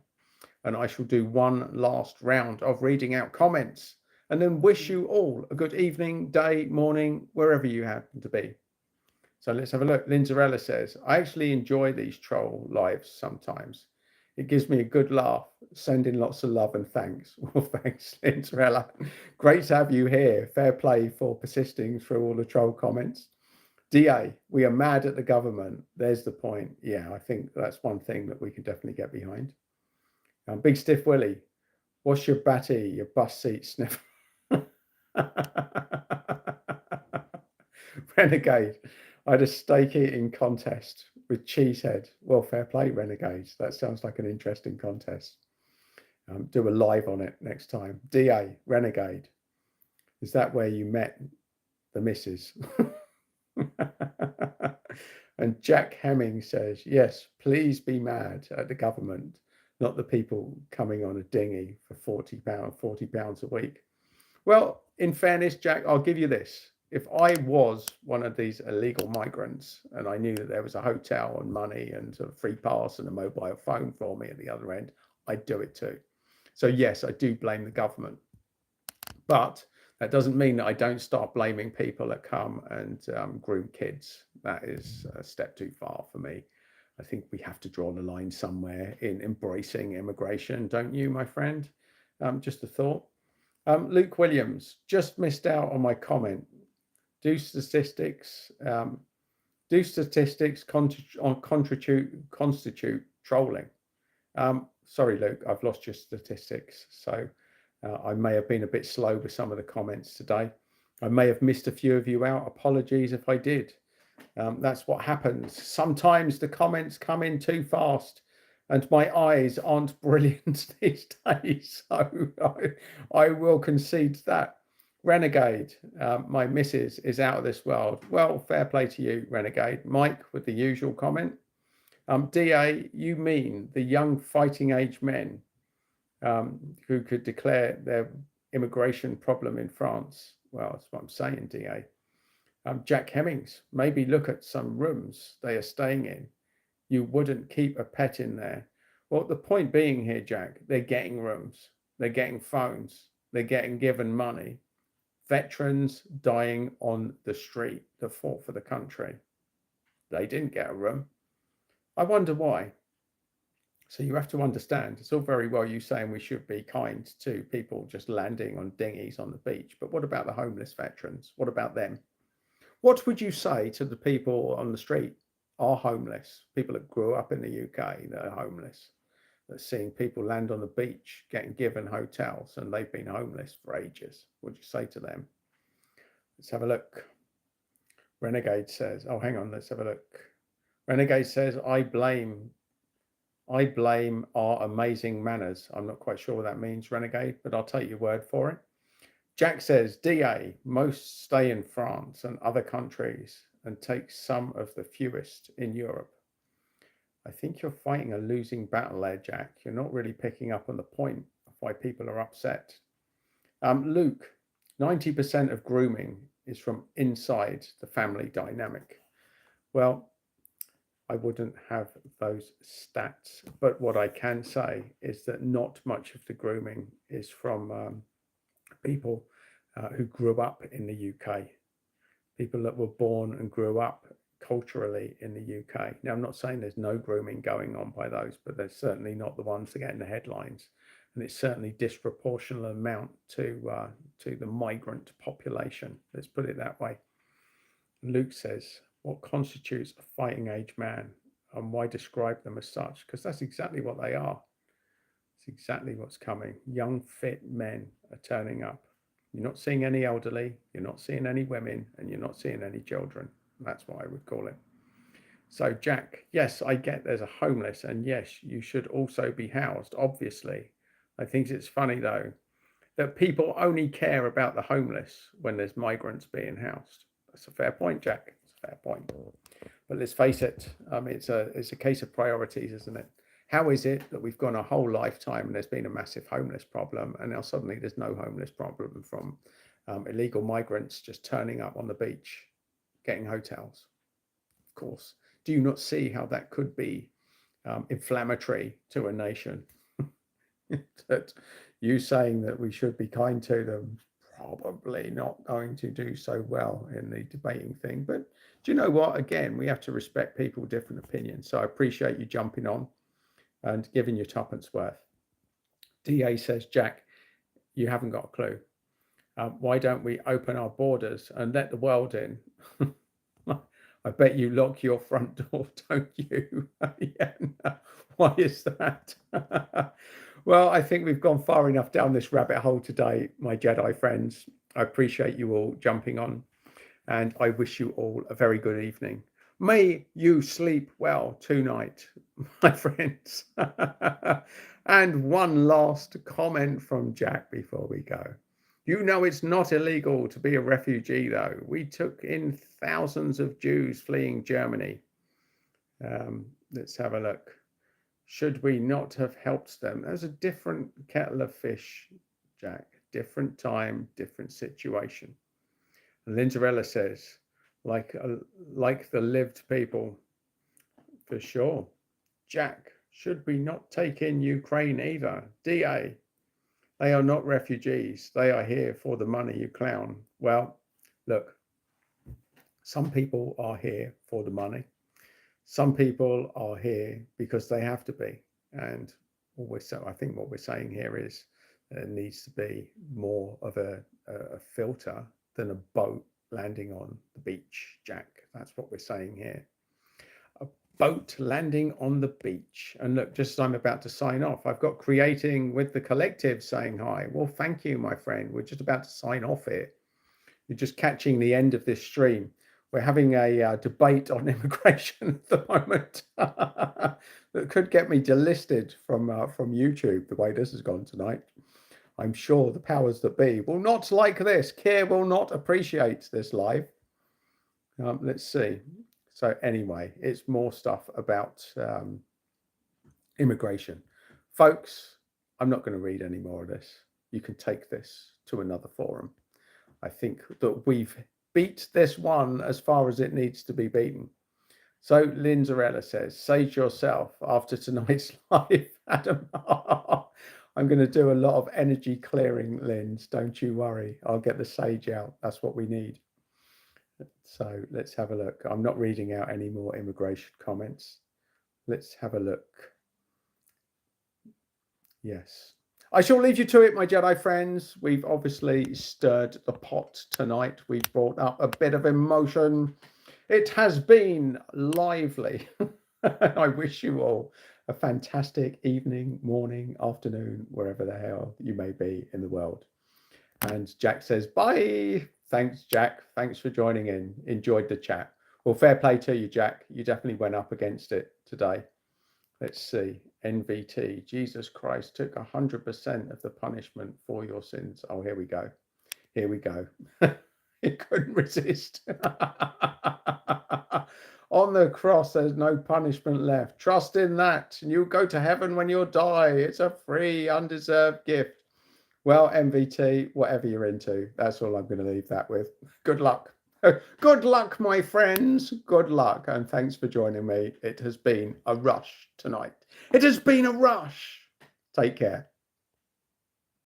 And I shall do one last round of reading out comments and then wish you all a good evening, day, morning, wherever you happen to be. So let's have a look. Linzarella says, I actually enjoy these troll lives sometimes. It gives me a good laugh. Sending lots of love and thanks. Well, thanks, Linzarella. Great to have you here. Fair play for persisting through all the troll comments. DA, we are mad at the government. There's the point. Yeah, I think that's one thing that we can definitely get behind. Big Stiff Willie, what's your batty, your bus seat sniffer? Renegade, I had a steak eating contest with Cheesehead. Well, fair play, Renegades. That sounds like an interesting contest. Do a live on it next time. DA, Renegade, is that where you met the missus? And Jack Hemming says, yes, please be mad at the government, not the people coming on a dinghy for £40 a week. Well, in fairness, Jack, I'll give you this. If I was one of these illegal migrants and I knew that there was a hotel and money and a free pass and a mobile phone for me at the other end, I'd do it too. So yes, I do blame the government. But that doesn't mean that I don't start blaming people that come and groom kids. That is a step too far for me. I think we have to draw the line somewhere in embracing immigration, don't you, my friend? Just a thought. Luke Williams, just missed out on my comment. Do statistics constitute trolling? Sorry, Luke, I've lost your statistics. So I may have been a bit slow with some of the comments today. I may have missed a few of you out. Apologies if I did. That's what happens. Sometimes the comments come in too fast and my eyes aren't brilliant these days. So I will concede that. Renegade, my missus is out of this world. Well, fair play to you, Renegade. Mike with the usual comment. DA, you mean the young fighting age men who could declare their immigration problem in France? Well, that's what I'm saying, DA. Jack Hemmings, maybe look at some rooms they are staying in. You wouldn't keep a pet in there. Well, the point being here, Jack, they're getting rooms, they're getting phones, they're getting given money. Veterans dying on the street that fought for the country, they didn't get a room. I wonder why. So you have to understand, it's all very well you saying we should be kind to people just landing on dinghies on the beach, but what about the homeless veterans? What about them? What would you say to the people on the street are homeless, people that grew up in the UK that are homeless, that are seeing people land on the beach, getting given hotels, and they've been homeless for ages? What would you say to them? Let's have a look. Renegade says, oh, hang on, let's have a look. Renegade says, I blame our amazing manners. I'm not quite sure what that means, Renegade, but I'll take your word for it. Jack says, DA, most stay in France and other countries and take some of the fewest in Europe. I think you're fighting a losing battle there, Jack. You're not really picking up on the point of why people are upset. Luke, 90% of grooming is from inside the family dynamic. Well, I wouldn't have those stats, but what I can say is that not much of the grooming is from people who grew up in the UK, people that were born and grew up culturally in the UK. Now, I'm not saying there's no grooming going on by those, but they're certainly not the ones that get in the headlines, and it's certainly disproportionate amount to the migrant population. Let's put it that way. Luke says, what constitutes a fighting age man, and why describe them as such? Because that's exactly what they are. It's exactly what's coming. Young, fit men are turning up. You're not seeing any elderly, you're not seeing any women, and you're not seeing any children. That's what I would call it. So, Jack, yes, I get there's a homeless, and yes, you should also be housed, obviously. I think it's funny, though, that people only care about the homeless when there's migrants being housed. That's a fair point, Jack. It's a fair point. But let's face it, it's a case of priorities, isn't it? How is it that we've gone a whole lifetime and there's been a massive homeless problem, and now suddenly there's no homeless problem from illegal migrants just turning up on the beach, getting hotels? Of course. Do you not see how that could be inflammatory to a nation? That you saying that we should be kind to them, probably not going to do so well in the debating thing. But do you know what? Again, we have to respect people's different opinions. So I appreciate you jumping on and giving your tuppence worth. DA says, Jack, you haven't got a clue. Why don't we open our borders and let the world in? I bet you lock your front door, don't you? Yeah, no. Why is that? Well, I think we've gone far enough down this rabbit hole today, my Jedi friends. I appreciate you all jumping on, and I wish you all a very good evening. May you sleep well tonight, my friends. And one last comment from Jack before we go. You know it's not illegal to be a refugee, though. We took in thousands of Jews fleeing Germany. Let's have a look. Should we not have helped them? There's a different kettle of fish, Jack. Different time, different situation. And Lindarella says, like the lived people, for sure. Jack, should we not take in Ukraine either? DA, they are not refugees. They are here for the money, you clown. Well, look, some people are here for the money. Some people are here because they have to be. And I think what we're saying here is there needs to be more of a filter than a boat landing on the beach, Jack. That's what we're saying here. A boat landing on the beach. And look, just as I'm about to sign off, I've got Creating with the Collective saying hi. Well, thank you, my friend. We're just about to sign off here. You're just catching the end of this stream. We're having a debate on immigration at the moment that could get me delisted from YouTube the way this has gone tonight. I'm sure the powers that be will not like this. Keir will not appreciate this live. Let's see. So anyway, it's more stuff about immigration. Folks, I'm not going to read any more of this. You can take this to another forum. I think that we've beat this one as far as it needs to be beaten. So Lynn Zarella says, sage yourself after tonight's live, Adam. I'm going to do a lot of energy clearing, Lynn's. Don't you worry. I'll get the sage out. That's what we need. So let's have a look. I'm not reading out any more immigration comments. Let's have a look. Yes. I shall leave you to it, my Jedi friends. We've obviously stirred the pot tonight. We've brought up a bit of emotion. It has been lively. I wish you all a fantastic evening, morning, afternoon, wherever the hell you may be in the world. And Jack says, bye. Thanks, Jack. Thanks for joining in. Enjoyed the chat. Well, fair play to you, Jack. You definitely went up against it today. Let's see. NVT. Jesus Christ took 100% of the punishment for your sins. Oh, here we go. Here we go. He couldn't resist. On the cross, there's no punishment left. Trust in that, and you'll go to heaven when you die. It's a free, undeserved gift. Well, MVT, whatever you're into, that's all I'm going to leave that with. Good luck. Good luck, my friends. Good luck. And thanks for joining me. It has been a rush tonight. It has been a rush. Take care.